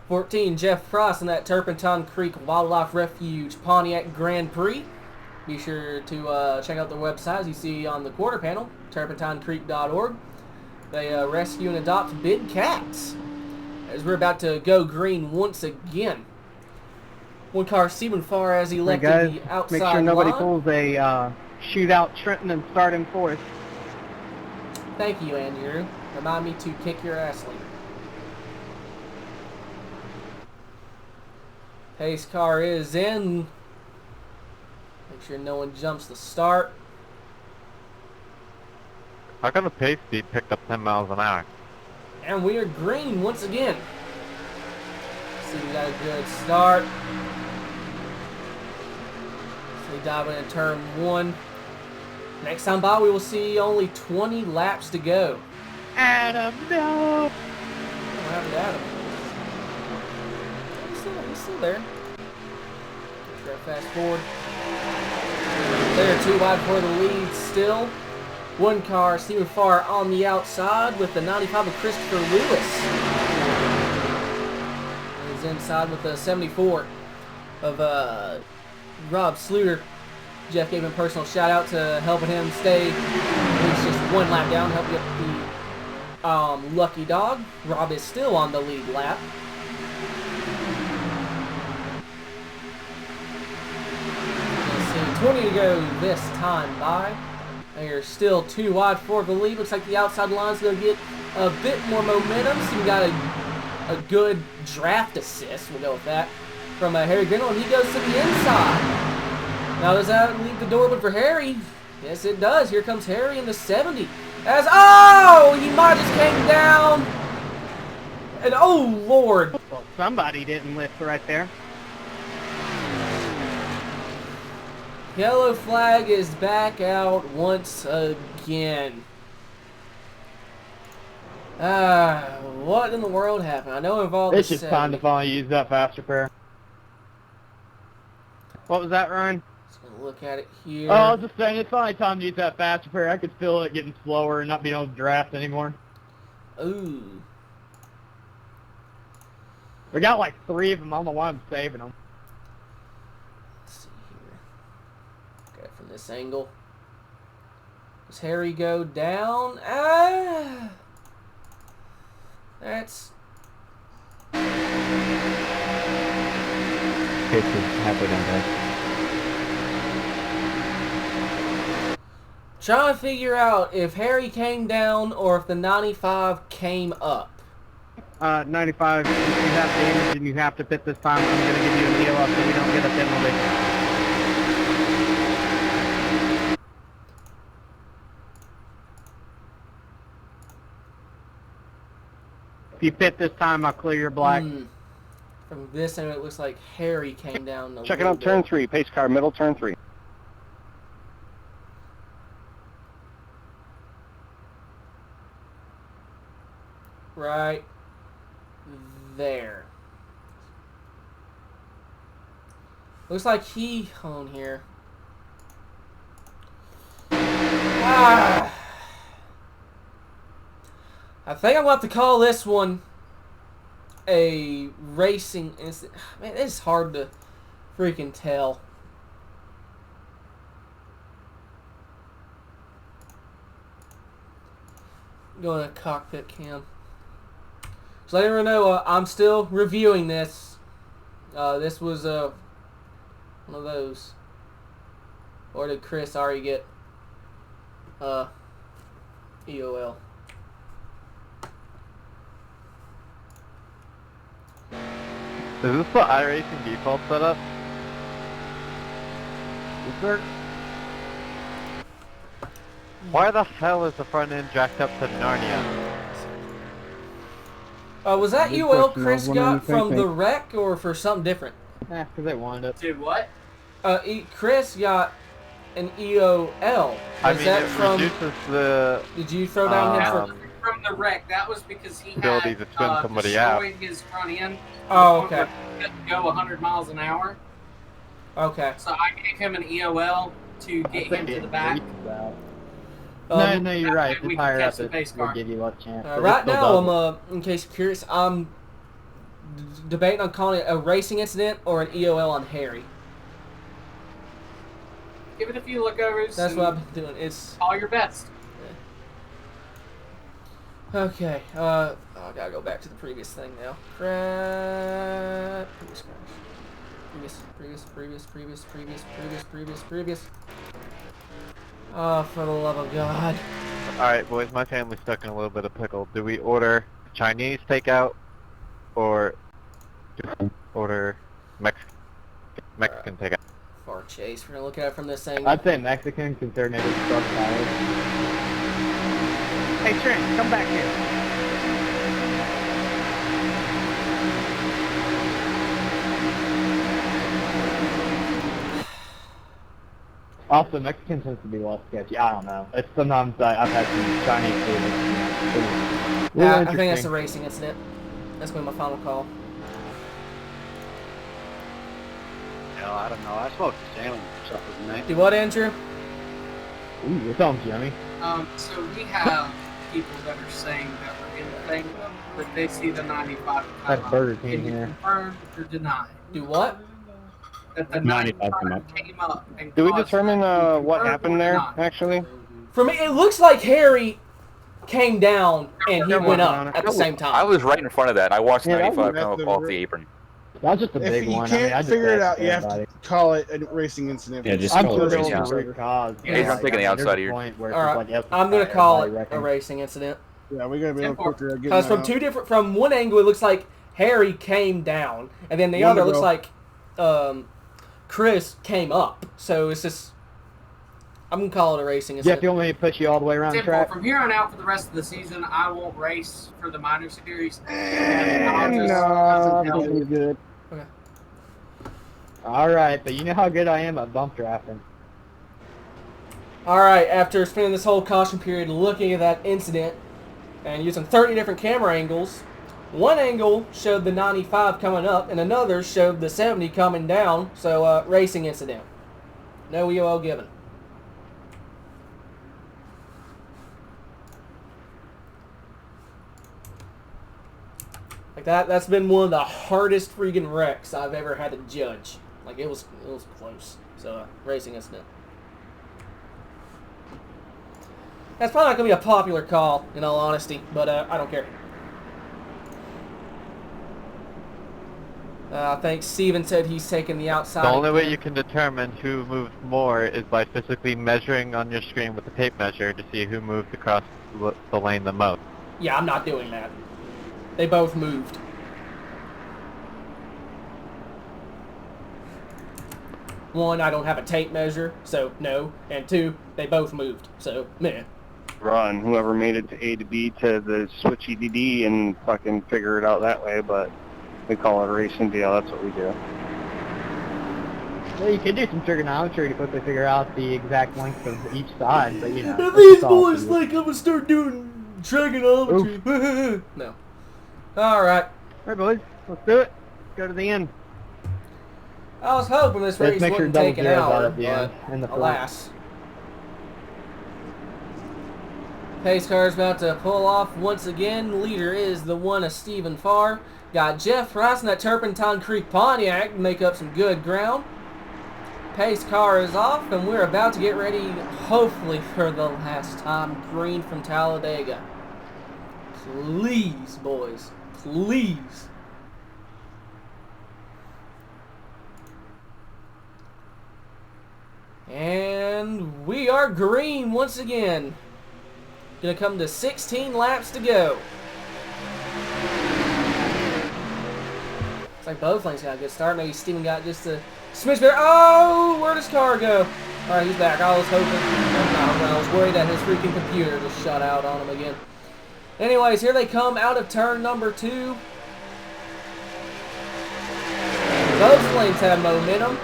14, Jeff Frost in that Turpentine Creek Wildlife Refuge Pontiac Grand Prix. Be sure to check out their website, as you see on the quarter panel, turpentinecreek.org. They rescue and adopt big cats. As we're about to go green once again. One car Stephen far as he left the outside make sure nobody line. pulls a shootout Trenton and start in fourth. Thank you, Andrew. Remind me to kick your ass later. Pace car is in. Make sure no one jumps the start. How come the pace speed picked up 10 miles an hour? And we are green once again. See, we got a good start. So we dive into turn 1. Next time by, we will see only 20 laps to go. Adam, no! What happened to Adam? He's still there. Try to fast forward. They're 2 wide for the lead still. One car, Stephen Farr on the outside with the 95 of Christopher Lewis. He's inside with the 74 of Rob Sluter. Jeff gave him a personal shout out to helping him stay at least just 1 lap down, help get the lucky dog. Rob is still on the lead lap. Let's see, 20 to go this time by. They are still 2 wide for the lead. Looks like the outside line's going to get a bit more momentum. So we got a good draft assist. We'll go with that. From Harry Grindle, and he goes to the inside. Now does that leave the door open for Harry? Yes, it does. Here comes Harry in the 70. He might just came down. And oh, Lord. Well, somebody didn't lift right there. Yellow flag is back out once again. What in the world happened? I know it involved It's just time to finally use that fast repair. What was that, Ryan? Just gonna look at it here. Oh, I was just saying, it's finally time to use that fast repair. I could feel it getting slower and not being able to draft anymore. Ooh. We got like 3 of them. I don't know why I'm saving them. Let's see here. Okay, from this angle. Does Harry go down? That's... Pace is halfway down, guys. Trying to figure out if Harry came down or if the 95 came up. 95, if you have damage and you have to pit this time, I'm going to give you a deal up so we don't get a penalty. If you pit this time, I'll clear your black. From this end, it looks like Harry came down. Check it out, turn 3, pace car, middle turn 3. Right there. Looks like he on here. I think I'm going to have to call this one a racing incident. Man, it's hard to freaking tell. Going to cockpit cam. So let everyone know I'm still reviewing this. This was one of those. Or did Chris already get EOL? Is this the iRacing default setup? Yes, sir. Why the hell is the front end jacked up to Narnia? Was that Good UL question. Chris I was got wondering from the the same thing. wreck or for something different? Because they wanted it. Dude, what? Chris got an EOL. I Was mean, that it from? reduces the Did you throw down him for? From the wreck. That was because he ability had to spin somebody out. destroyed his front end. Oh, okay. He couldn't go 100 miles an hour. Okay. So I gave him an EOL to get him to the back. No, you're right. we The can higher catch up the it pace will car. give you less chance. but Right it's still now, double. in case you're curious, I'm debating on calling it a racing incident or an EOL on Harry. Give it a few look-overs. That's and what I've been doing. It's all your best. okay. I gotta go back to the previous thing now. Previous crash. Previous. Oh, for the love of God. Alright, boys, my family's stuck in a little bit of pickle. Do we order Chinese takeout or do we order Mexican takeout? Far chase. We're gonna look at it from this angle. I'd say Mexican because they're native truck tires. Hey Trent, come back here. Also, Mexican tends to be less sketchy. I don't know. It's sometimes I've had some Chinese food. Yeah, I think that's a racing incident. That's gonna be my final call. Hell, I don't know. I smoked a salmon or something, mate. Do what, Andrew? Ooh, it sounds yummy. So we have people that are saying that we're in the thing, that they see the 95 That's come up. Burger King Can you here. confirm or deny Do what? that the 95 95 came up and Do we caused determine that? what Confirm happened or there, deny? actually? For me, it looks like Harry came down and he Come went on, up at the same I time. was right in front of that. I watched Yeah, that 95 was- come up that's off the- the apron. That was just a If big you one. can't I mean, I just figure it asked out, you have to everybody. call it a racing incident. Yeah, just I'm call sure it there racing was a incident. root cause. Yeah, but, he's not taking the there's a outside here. point where it's All just right, like, yep, I'm gonna everybody call it a reckons. racing incident. Yeah, we gotta be a little quicker at getting Because that from out. from one angle, it looks like Harry came down, and then the One other to looks go. like Chris came up. So it's just, I'm gonna call it a racing Jeff, incident. you want me to push you all the way around the Simple. track? From here on out for the rest of the season, I won't race for the minor series. No, I think we're good. Okay. All right, but you know how good I am at bump drafting. All right, after spending this whole caution period looking at that incident and using 30 different camera angles, one angle showed the 95 coming up, and another showed the 70 coming down. So, racing incident. No EOL given. Like that's been one of the hardest freaking wrecks I've ever had to judge. Like it was close. So racing incident. That's probably not gonna be a popular call, in all honesty, but I don't care. I think Steven said he's taking the outside. The only way again. you can determine who moves more is by physically measuring on your screen with the tape measure to see who moved across the lane the most. Yeah, I'm not doing that. They both moved. One, I don't have a tape measure, so no. And two, they both moved, so meh. Run. Whoever made it to A to B to the switch EDD and fucking figure it out that way, but we call it a racing deal. That's what we do. Well, you could do some trigonometry to quickly figure out the exact length of each side, but you know. And it's these all boys up to you. think I'm gonna start doing trigonometry. No. Alright. All right, boys, let's do it. Go to the end. I was hoping this Let's race make sure wouldn't double take an zeros out hour, at the end but in the front. alas. Pace car's about to pull off once again. Leader is the one of Stephen Farr. Got Jeff Price in that Turpentine Creek Pontiac to make up some good ground. Pace car is off, and we're about to get ready, hopefully for the last time, green from Talladega. Please, boys. Please. And we are green once again. Gonna come to 16 laps to go. It's like both lanes got a good start. Maybe Steven got just a smidge better. Oh, where'd his car go? Alright, he's back. I was hoping. I was worried that his freaking computer just shut out on him again. Anyways, here they come out of turn number 2. Both lanes have momentum.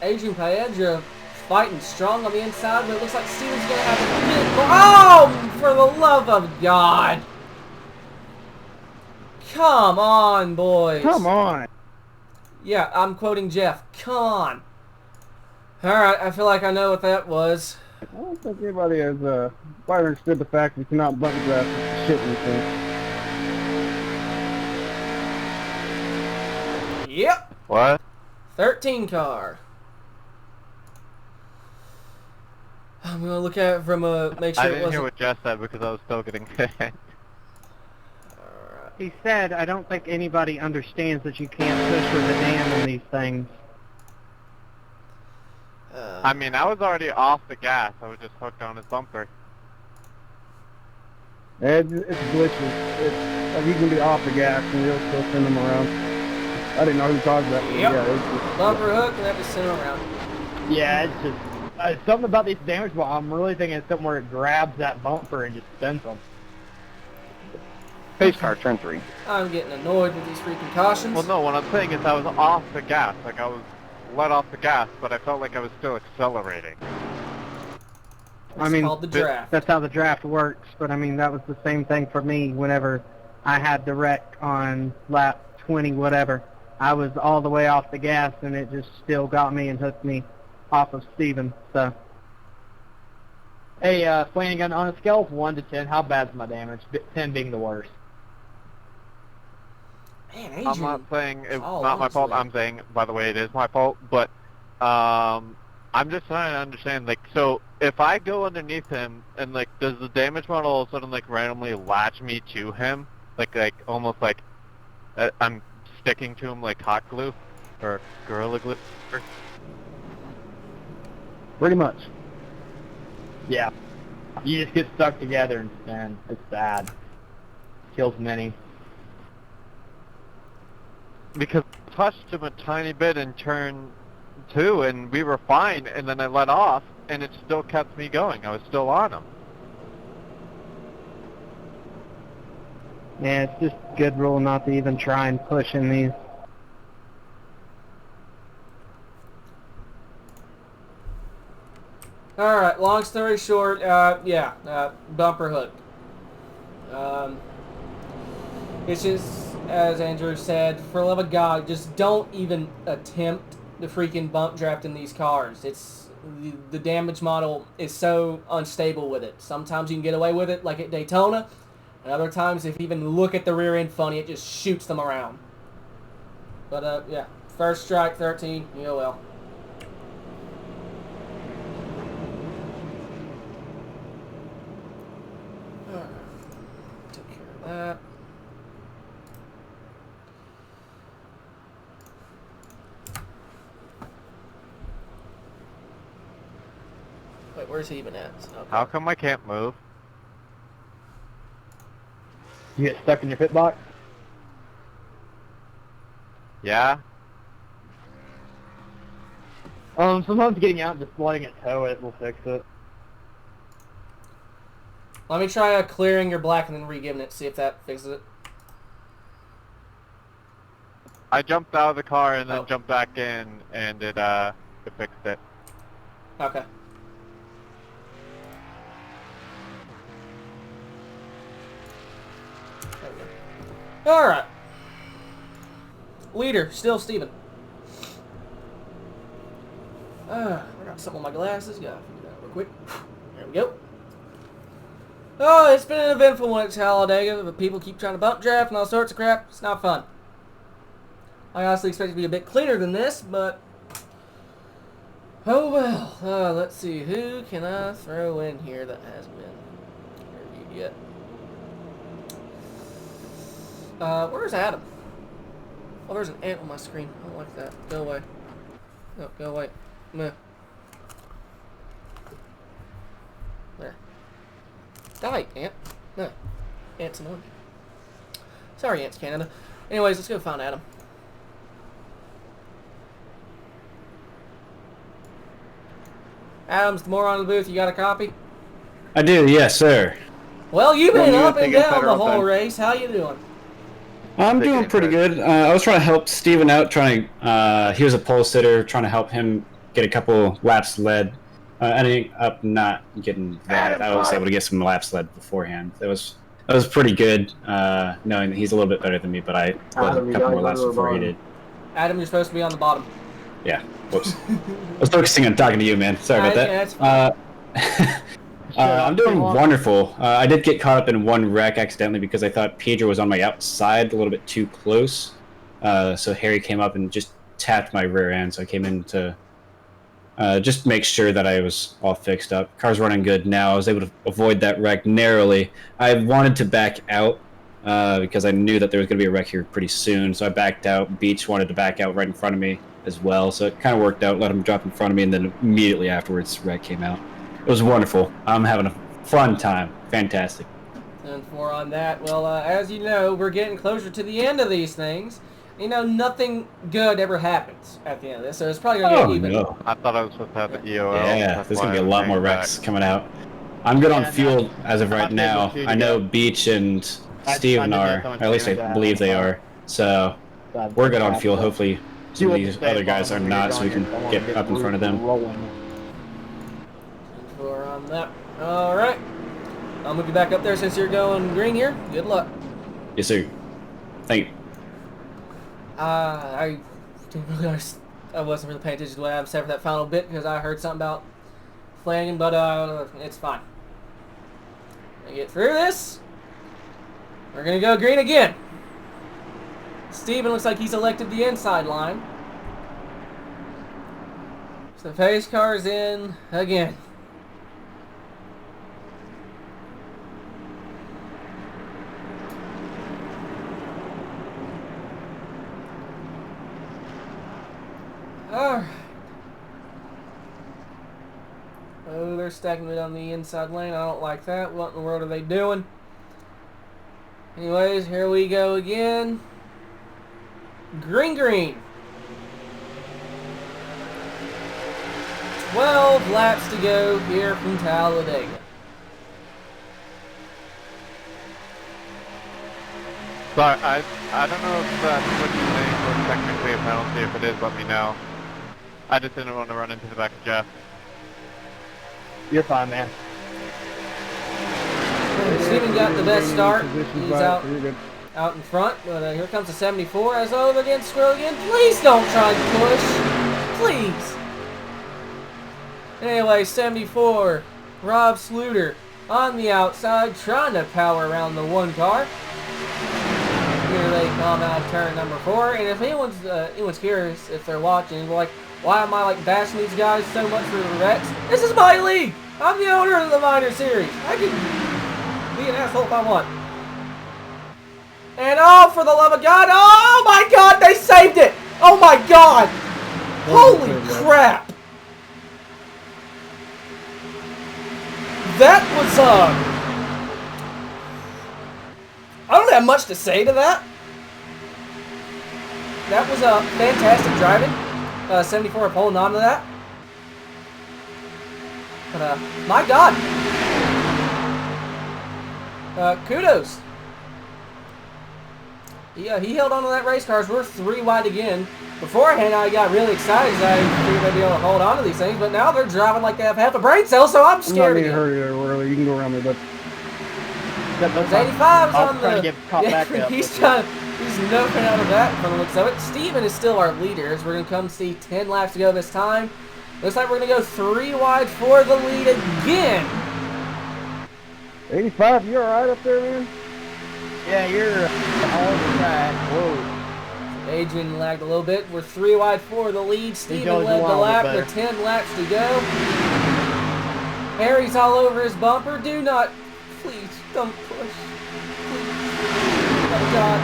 Adrian Paedra fighting strong on the inside, but it looks like Steven's going to have a bit more. Oh, for the love of God. Come on, boys. Come on. Yeah, I'm quoting Jeff. Come on. Alright, I feel like I know what that was. I don't think anybody has quite understood the fact that you cannot button draft the shit in this thing. Yep. What? 13 car. I'm gonna look at it from a make sure I it didn't hear wasn't. what Jess said because I was still getting hit. Alright. He said, I don't think anybody understands that you can't push with a dam in these things. I mean, I was already off the gas. I was just hooked on his bumper. It's glitches. Like you can be off the gas and you'll still send them around. I didn't know who caused that. But Yep. Yeah, it's just, Bumper hook and have to send them around. Yeah, it's just something about these damage balls. I'm really thinking it's something where it grabs that bumper and just sends them. Pace car, turn 3. I'm getting annoyed with these freaking cautions. Well, no, what I'm saying is I was off the gas. Like, I was let off the gas, but I felt like I was still accelerating. It's I mean, called the draft. that's how the draft works. But I mean, that was the same thing for me whenever I had the wreck on lap 20, whatever. I was all the way off the gas, and it just still got me and hooked me off of Steven. So Hey, Flanagan, on a scale of 1 to 10, how bad's my damage? 10 being the worst. Man, Adrian. I'm not saying it's Oh, not my fault. honestly. I'm saying, by the way, it is my fault. But I'm just trying to understand. Like, so if I go underneath him, and like, does the damage model all of a sudden like randomly latch me to him? Like almost like I'm sticking to him like hot glue or gorilla glue. pretty much. Yeah. You just get stuck together and spin. It's sad. Kills many. Because I touched him a tiny bit in turn 2, and we were fine, and then I let off, and it still kept me going. I was still on him. Yeah, it's just a good rule not to even try and push in these. Alright, long story short, bumper hook. It's just, as Andrew said, for the love of God, just don't even attempt the freaking bump draft in these cars. It's the damage model is so unstable with it. Sometimes you can get away with it, like at Daytona, and other times, if you even look at the rear end funny, it just shoots them around. But, yeah, first strike, 13, yeah, well. Take care of that. Wait, where's he even at? Okay. How come I can't move? You get stuck in your pit box? Yeah? Sometimes getting out and just letting it tow it will fix it. Let me try clearing your black and then re-giving it, see if that fixes it. I jumped out of the car and then Oh. jumped back in, and it fixed it. Okay. There we go. Alright. Leader, still Steven. I got something on my glasses. Gotta figure that out real quick. There we go. Oh, it's been an eventful one at Talladega, but people keep trying to bump draft and all sorts of crap. It's not fun. I honestly expect it to be a bit cleaner than this, but oh well. Let's see, who can I throw in here that hasn't been interviewed yet? Where's Adam? Oh, there's an ant on my screen. I don't like that. Go away. No, go away. Meh. There. Die, ant. No. Ant's annoying. Sorry, Ants Canada. Anyways, let's go find Adam. Adam's the moron in the booth. You got a copy? I do, yes, sir. Well, you've been Well, you up and think it's down better the off whole then. race. How you doing? I'm Taking doing it pretty good. good. I was trying to help Steven out, he was a pole sitter, trying to help him get a couple laps led. Ending up not getting that. I was able to get some laps led beforehand. That was pretty good, knowing that he's a little bit better than me, but I led a couple more laps before he did. Adam, you're supposed to be on the bottom. Yeah, whoops. I was focusing on talking to you, man. Sorry about Yeah, that. that's fine. I'm doing wonderful. I did get caught up in one wreck accidentally because I thought Pedro was on my outside a little bit too close. So Harry came up and just tapped my rear end. So I came in to just make sure that I was all fixed up. Car's running good now. I was able to avoid that wreck narrowly. I wanted to back out because I knew that there was going to be a wreck here pretty soon. So I backed out. Beach wanted to back out right in front of me as well. So it kind of worked out. Let him drop in front of me, and then immediately afterwards, wreck came out. It was wonderful. I'm having a fun time. Fantastic. And for on that, well, as you know, we're getting closer to the end of these things. You know, nothing good ever happens at the end of this, so it's probably going to get even. No. I thought I was supposed to have the EOL. Yeah, there's going to be a lot more wrecks coming out. I'm good on fuel as of right now. I know Beach and Steven are, or at least I believe they are. So we're good on fuel. Hopefully some of these other guys are not, so we can get up in front of them. For on that. All right. I'll move you back up there since you're going green here. Good luck. Yes, sir. Thank you. I didn't really I wasn't really paying attention to what I said for that final bit because I heard something about Flanagan, but it's fine. I get through this. We're gonna go green again. Steven looks like he's elected the inside line. So the pace car's in again. Alright. Oh, they're stacking it on the inside lane. I don't like that. What in the world are they doing? Anyways, here we go again. Green, green. 12 laps to go here from Talladega. Sorry, I don't know if that's what you're saying was technically a penalty. If it is, let me know. I just didn't want to run into the back of Jeff. You're fine, man. Steven got the best start. He's out in front, but here comes the 74 as over against Squirrel again. Please don't try to push. Please. Anyway, 74, Rob Sluter on the outside, trying to power around the one car. Here they come out of turn number 4, and if anyone's curious, if they're watching, like, why am I like bashing these guys so much for the wrecks? This is my league. I'm the owner of the minor series. I can be an asshole if I want. And oh, for the love of God! Oh my God, they saved it! Oh my God! Holy crap! That was I don't have much to say to that. That was fantastic driving. 74 holding on to that. But my God. Kudos. Yeah, he held on to that race car. We're 3 wide again. Beforehand, I got really excited because I figured they'd be able to hold on to these things, but now they're driving like they have half a brain cell, so I'm scared again. You can go around me, but... 85's on the... Get caught back up. He's noping out of that from the looks of it. Steven is still our leader as we're going to come see 10 laps to go this time. Looks like we're going to go 3 wide for the lead again. 85, you alright up there, man? Yeah, you're all the track. Whoa. Adrian lagged a little bit. We're 3 wide for the lead. Steven led the lap with 10 laps to go. Harry's all over his bumper. Do not... Please, don't push. Please. Oh, God.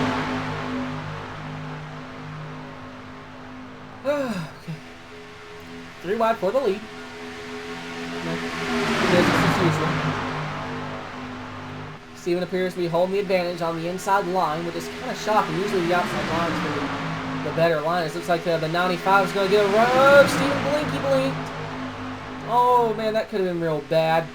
Okay. 3 wide for the lead. Business as usual. Steven appears to be holding the advantage on the inside line, which is kind of shocking. Usually the outside line is going to be the better line. It looks like the 95 is going to get a run. Oh, Steven blinky blinked. Oh, man, that could have been real bad.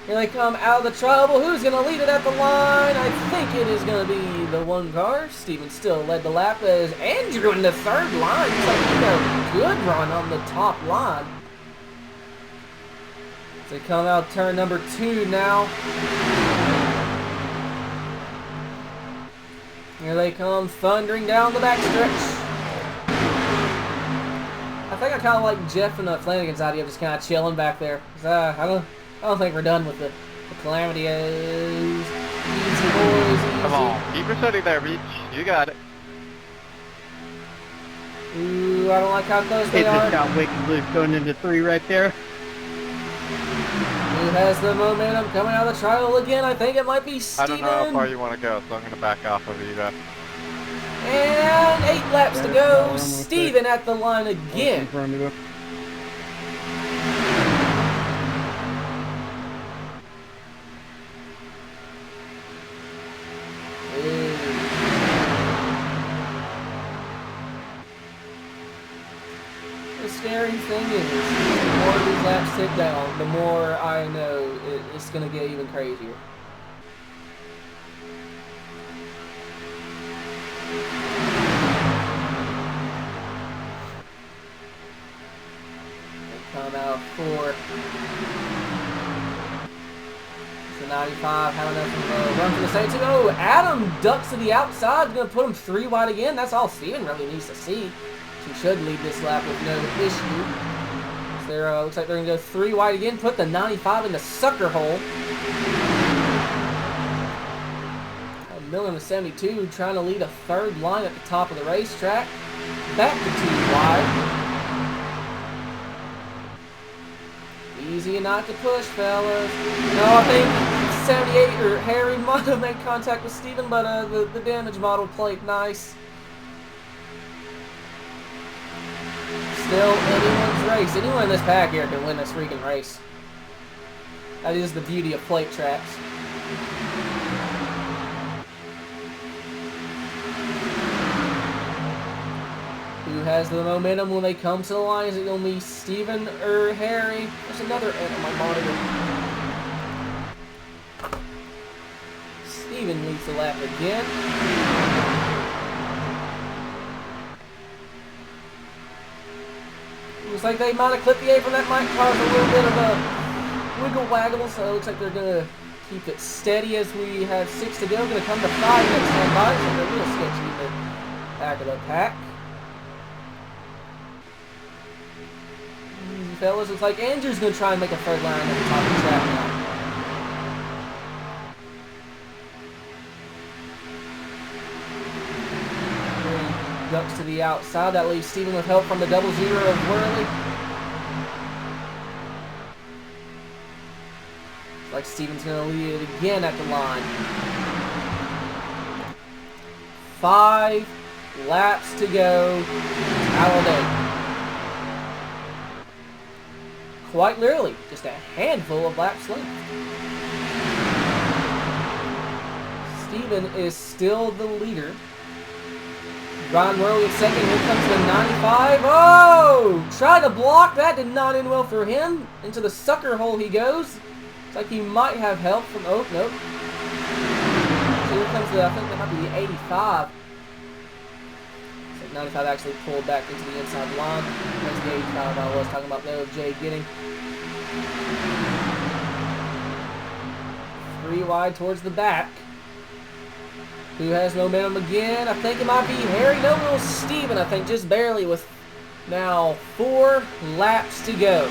Here they come out of the trouble. Who's going to lead it at the line? I think it is going to be the one car. Steven still led the lap as Andrew in the third line. It's like a good run on the top line. They come out turn number 2 now. Here they come thundering down the backstretch. I think I kind of like Jeff and Flanagan's idea of just kind of chilling back there. I don't I don't think we're done with the Calamity. Easy, boys, easy. Come on, keep her steady there, Beach. You got it. Ooh, I don't like how close It they are. just got wicked loose going into 3 right there. Who has the momentum coming out of the trial again? I think it might be I Steven. don't know how far you want to go, so I'm going to back off of you guys. And 8 laps to That's go. all I'm gonna Steven at the line again. In front of you. The scary thing is, the more these laps tick down, the more I know it's going to get even crazier. Come out for the 95, having a run for the same team. Oh, Adam ducks to the outside, going to put him 3 wide again. That's all Steven really needs to see. He should lead this lap with no issue. So there, looks like they're going to go 3 wide again, put the 95 in the sucker hole. Miller in the 72 trying to lead a 3rd line at the top of the racetrack. Back to 2 wide. Easy not to push, fellas. No, I think 78 or Harry might have made contact with Steven, but the damage model played nice. Still anyone's race. Anyone in this pack here can win this freaking race. That is the beauty of plate tracks. Who has the momentum when they come to the line? Is it going to be Steven or Harry? There's another N on my monitor. Steven leads the lap again. Looks like they might have clipped the apron. That might cause a little bit of a wiggle waggle, so it looks like they're going to keep it steady as we have 6 to go. Going to come to 5 next time by, so they're real sketchy in the back of the pack. Fellas, looks like Andrew's going to try and make a 3rd line at the top of the track now. Ducks to the outside. That leaves Steven with help from the 00 of Worley. Looks like Steven's going to lead it again at the line. 5 laps to go. Talladega. Quite literally, just a handful of laps left. Steven is still the leader. Ron Worley at 2nd. Here comes the 95. Oh! Tried to block that. Did not end well for him. Into the sucker hole he goes. Looks like he might have help from... Oh, nope. So here comes the... I think that might be the 85. 95 actually pulled back into the inside line. That's the 85 I was talking about there of Jay getting. 3 wide towards the back. Who has momentum again? I think it might be Harry. No, it was Steven, I think, just barely with now 4 laps to go.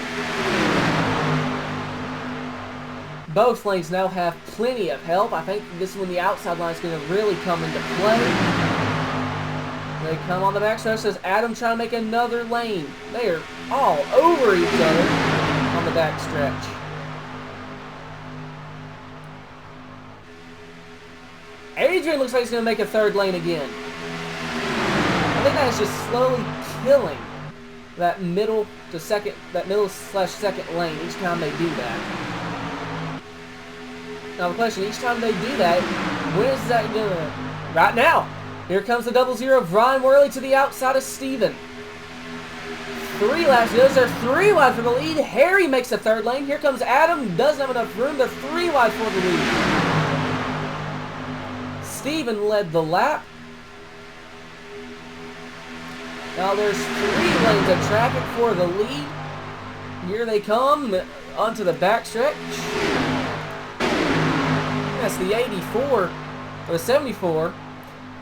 Both lanes now have plenty of help. I think this is when the outside line is going to really come into play. They come on the backstretch. Says Adam trying to make another lane. They are all over each other on the backstretch. Adrian looks like he's going to make a 3rd lane again. I think that's just slowly killing that middle to second, that middle/second lane each time they do that. Now the question, each time they do that, when is that going to... Right now. Here comes the 00. Brian Worley to the outside of Steven. 3 laps goes. They're 3 wide for the lead. Harry makes a 3rd lane. Here comes Adam. Doesn't have enough room. They're 3 wide for the lead. Steven led the lap. Now there's 3 lanes of traffic for the lead. Here they come onto the backstretch. That's the 84, or the 74.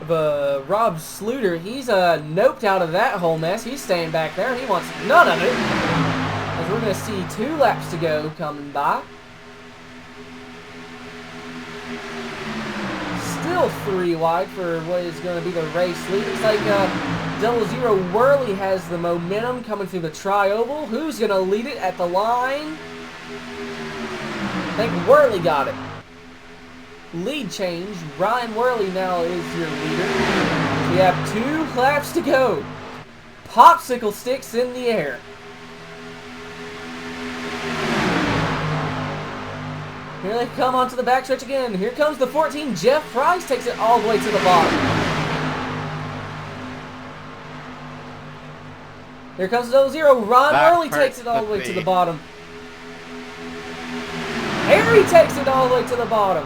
Rob Sluter, he's noped out of that whole mess. He's staying back there. He wants none of it. As we're going to see 2 laps to go coming by. still 3 wide for what is going to be the race lead. Looks like 00 Whirly has the momentum coming through the tri-oval. Who's going to lead it at the line? I think Whirly got it. Lead change. Ryan Whirly now is your leader. We have 2 laps to go. Popsicle sticks in the air. Here they come onto the backstretch again. Here comes the 14. Jeff Price takes it all the way to the bottom. Here comes the 0. Ron Whirly takes it all the way to the bottom. Harry takes it all the way to the bottom.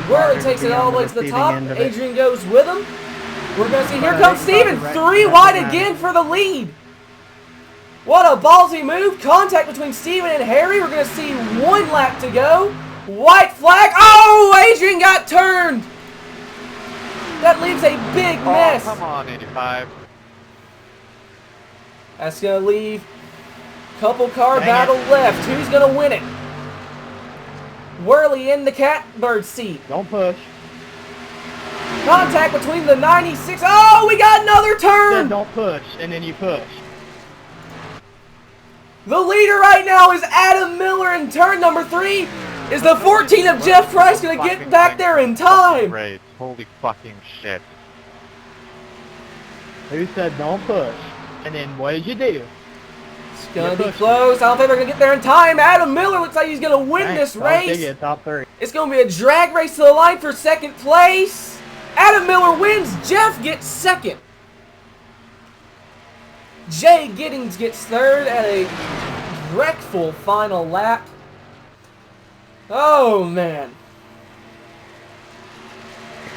Whirly takes it all the way to the top. Adrian goes with him. We're going to see. Here comes Steven. 3 wide again for the lead. What a ballsy move. Contact between Steven and Harry. We're going to see 1 lap to go. White flag. Oh, Adrian got turned. That leaves a big mess. Come on, 85. That's going to leave couple car battle left. Who's going to win it? Whirly in the catbird seat. Don't push. Contact between the 96. Oh, we got another turn. Then don't push, and then you push. The leader right now is Adam Miller in turn number 3. Is the 14 of Jeff Price going to get back there in time? Great. Holy fucking shit. Who said don't push? And then what did you do? It's going to be close. I don't think they're going to get there in time. Adam Miller looks like he's going to win this race. Top 3. It's going to be a drag race to the line for 2nd place. Adam Miller wins. Jeff gets 2nd. Jay Giddings gets 3rd at a wreckful final lap. Oh, man.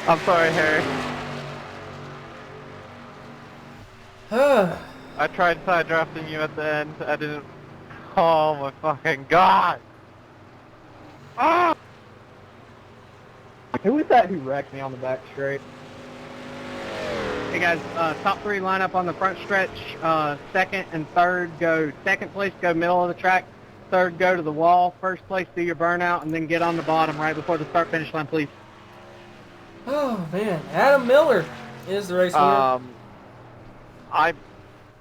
I'm sorry, Harry. I tried side drafting you at the end. I didn't. Oh my fucking god! Ah! Who was that who wrecked me on the back straight? Hey guys, top 3 line up on the front stretch. 2nd and 3rd go 2nd place, go middle of the track. 3rd go to the wall. 1st place do your burnout, and then get on the bottom right before the start finish line, please. Oh man, Adam Miller is the race winner. I'm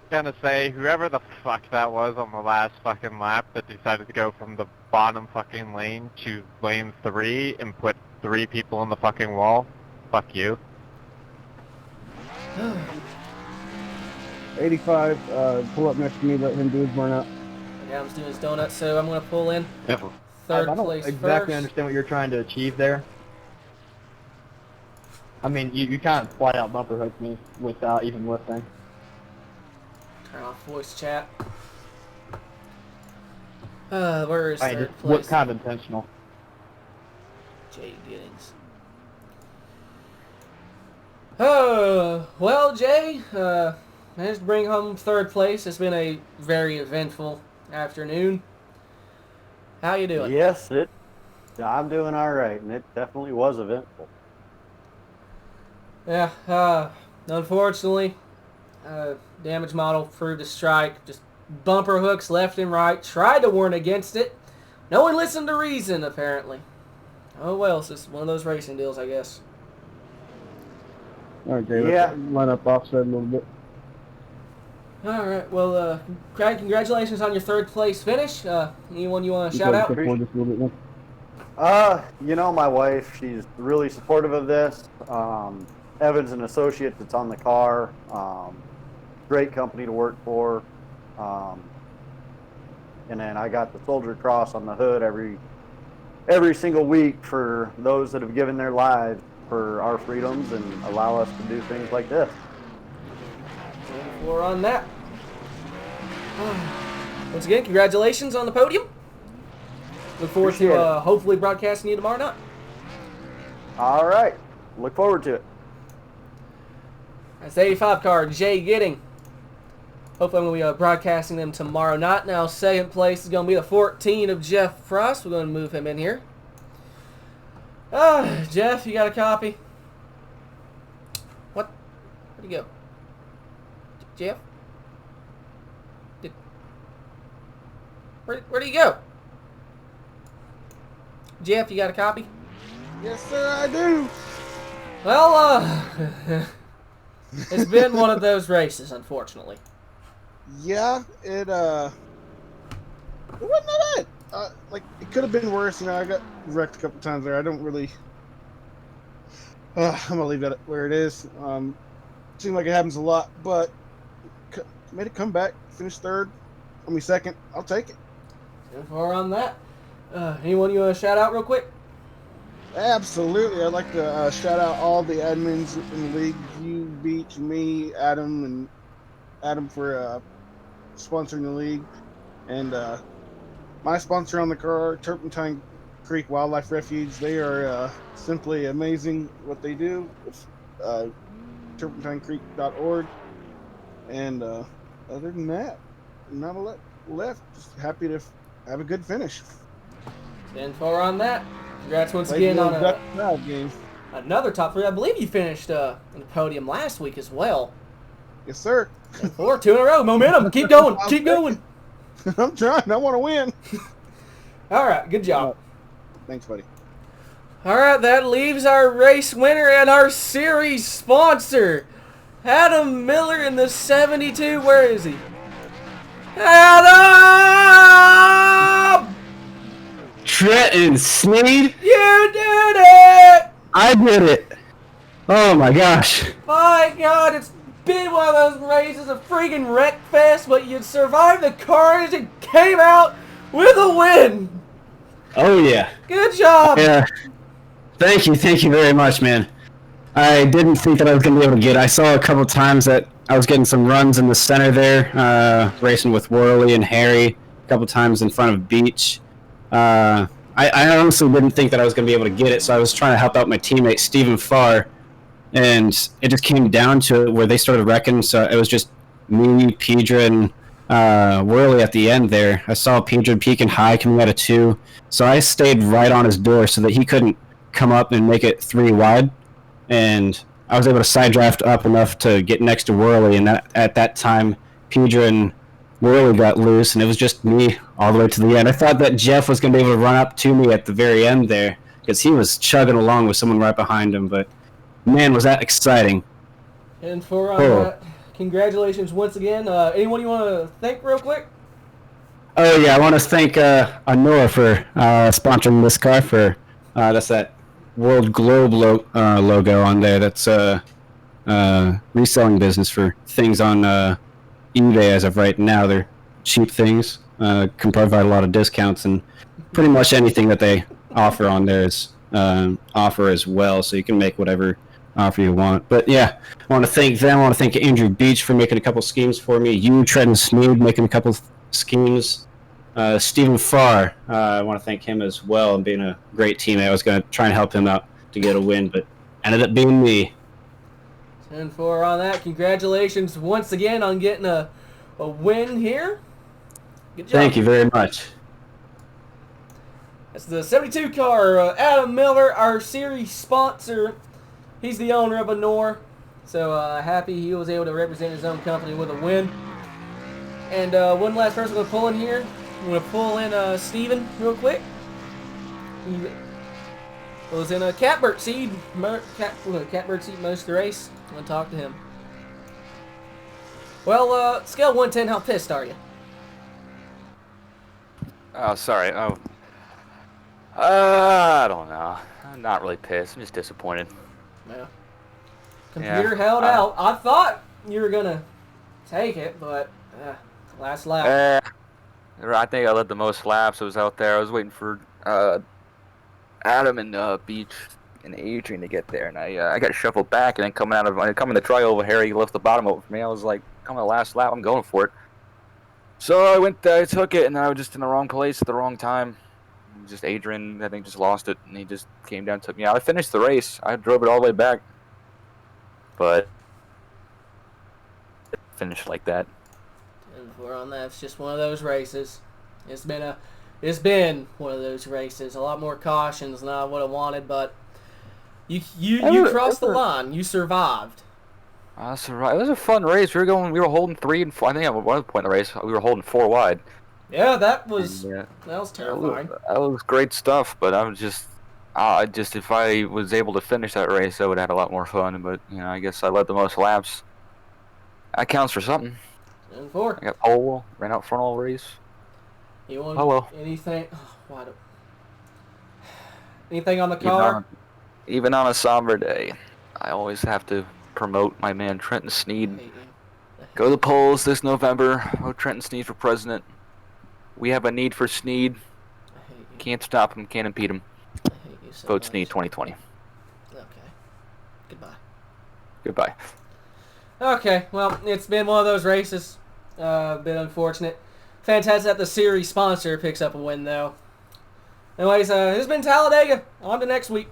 gonna say whoever the fuck that was on the last fucking lap that decided to go from the bottom fucking lane to lane 3 and put 3 people on the fucking wall. Fuck you. 85, pull up next to me, let him do his burnout. Adam's doing his donut, so I'm going to pull in I 3rd don't place exactly first. understand what you're trying to achieve there. I mean, you kind of flat out bumper hooked me without even lifting. Turn off voice chat. Where is 3rd place? What kind of intentional? Jay Giddings. Oh, well, Jay, managed to bring home 3rd place. It's been a very eventful afternoon. How you doing? Yes, I'm doing all right, and it definitely was eventful. Yeah, unfortunately, damage model proved a strike. Just bumper hooks left and right. Tried to warn against it. No one listened to reason, apparently. Oh well, it's just one of those racing deals, I guess. All right, Jay, let's line up offset a little bit. All right, well, congratulations on your 3rd place finish. Anyone you want to shout out? You know, my wife, she's really supportive of this. Evans and Associates that's on the car. Great company to work for. And then I got the Soldier Cross on the hood every single week for those that have given their lives for our freedoms and allow us to do things like this. More on that. Once again, congratulations on the podium. Look forward to hopefully broadcasting you tomorrow night. All right. Look forward to it. That's the 85 car, Jay Gidding. Hopefully I'm going to be broadcasting them tomorrow night. Now, 2nd place is going to be the 14 of Jeff Frost. We're going to move him in here. Jeff, you got a copy? What? Where'd he go? Jeff? Where'd he go? Jeff, you got a copy? Yes, sir, I do. Well, it's been one of those races, unfortunately. Yeah, it wasn't that bad. Like it could have been worse. I got wrecked a couple times there. I don't really. I'm gonna leave that where it is. Seems like it happens a lot, but made a comeback. Finished third. Second. I'll take it. So far on that. Anyone you want to shout out real quick? Absolutely. I'd like to shout out all the admins in the league. You, Beach, me, Adam, and Adam for sponsoring the league. And my sponsor on the car, Turpentine Creek Wildlife Refuge. They are simply amazing what they do. It's turpentinecreek.org. And other than that, not a lot left. Just happy to have a good finish. 10-4 on that. Congrats once again on another top 3. I believe you finished in the podium last week as well. Yes, sir. 4, 2 in a row. Momentum. Keep going. Keep going. I'm trying. I want to win. All right. Good job. Thanks, buddy. All right. That leaves our race winner and our series sponsor, Adam Miller in the 72. Where is he? Adam! Trenton Sneed? You did it! I did it. Oh my gosh. My God, it's been one of those races, a freaking wreck fest, but you survived the carnage and came out with a win. Oh yeah. Good job. Yeah. Thank you very much, man. I didn't think that I was going to be able to get it. I saw a couple times that I was getting some runs in the center there, racing with Worley and Harry, a couple times in front of Beach. I honestly didn't think that I was going to be able to get it, so I was trying to help out my teammate, Stephen Farr, and it just came down to it where they started wrecking, so it was just me, Pedra, and Worley at the end there. I saw Pedra peaking high coming out of 2, so I stayed right on his door so that he couldn't come up and make it 3 wide, and I was able to side draft up enough to get next to Worley, and at that time, Pedra and Worley got loose, and it was just me all the way to the end. I thought that Jeff was going to be able to run up to me at the very end there, because he was chugging along with someone right behind him, but man, was that exciting. And for that, congratulations once again. Anyone you want to thank real quick? Oh yeah, I want to thank ANOR for sponsoring this car. That's that World Globe logo on there. That's reselling business for things on eBay as of right now. They're cheap things, can provide a lot of discounts, and pretty much anything that they offer on there is offer as well, so you can make whatever offer you want. But yeah, I want to thank them. I want to thank Andrew Beach for making a couple schemes for me. You, Trenton Sneed, making a couple schemes. Stephen Farr, I want to thank him as well, and being a great teammate. I was going to try and help him out to get a win, but ended up being me. 10-4 on that. Congratulations once again on getting a win here. Good job. Thank you very much. That's the 72 car. Adam Miller, our series sponsor. He's the owner of ANOR, so happy he was able to represent his own company with a win. And one last person we're going to pull in here. I'm going to pull in Steven real quick. He was in a catbird seat most of the race. I'm going to talk to him. Well, scale 1 to 10, how pissed are you? Oh, sorry. Oh, I don't know. I'm not really pissed. I'm just disappointed. Yeah. Computer held out. I thought you were going to take it, but last lap. I think I led the most laps. I was out there. I was waiting for Adam and Beach and Adrian to get there, and I got shuffled back, and then coming the tri over, Harry left the bottom over for me. I was like, coming the last lap, I'm going for it. So I took it, and I was just in the wrong place at the wrong time. Just Adrian, I think, just lost it, and he just came down and took me out. I finished the race. I drove it all the way back, but it finished like that. 10-4 on that. It's just one of those races. It's been one of those races. A lot more cautions than I would have wanted, but you crossed the line. You survived. I survived. It was a fun race. We were holding 3 and 4. I think at one point in the race we were holding 4 wide. Yeah, that was Yeah. terrifying. That was great stuff, but I'm just, if I was able to finish that race, I would have had a lot more fun. But I guess I led the most laps. That counts for something. And 4. I got pole, ran out front all race. You want Hello. anything? Oh, why do... Anything on the car? Even on a somber day, I always have to promote my man Trenton Sneed. Go to the polls this November. Vote Trenton Sneed for president. We have a need for Sneed. Can't stop him, can't impede him. I hate you so Vote much. Sneed 2020. Okay. Goodbye. Goodbye. Okay, well, it's been one of those races. Been unfortunate. Fantastic that the series sponsor picks up a win, though. Anyways, this has been Talladega. On to next week.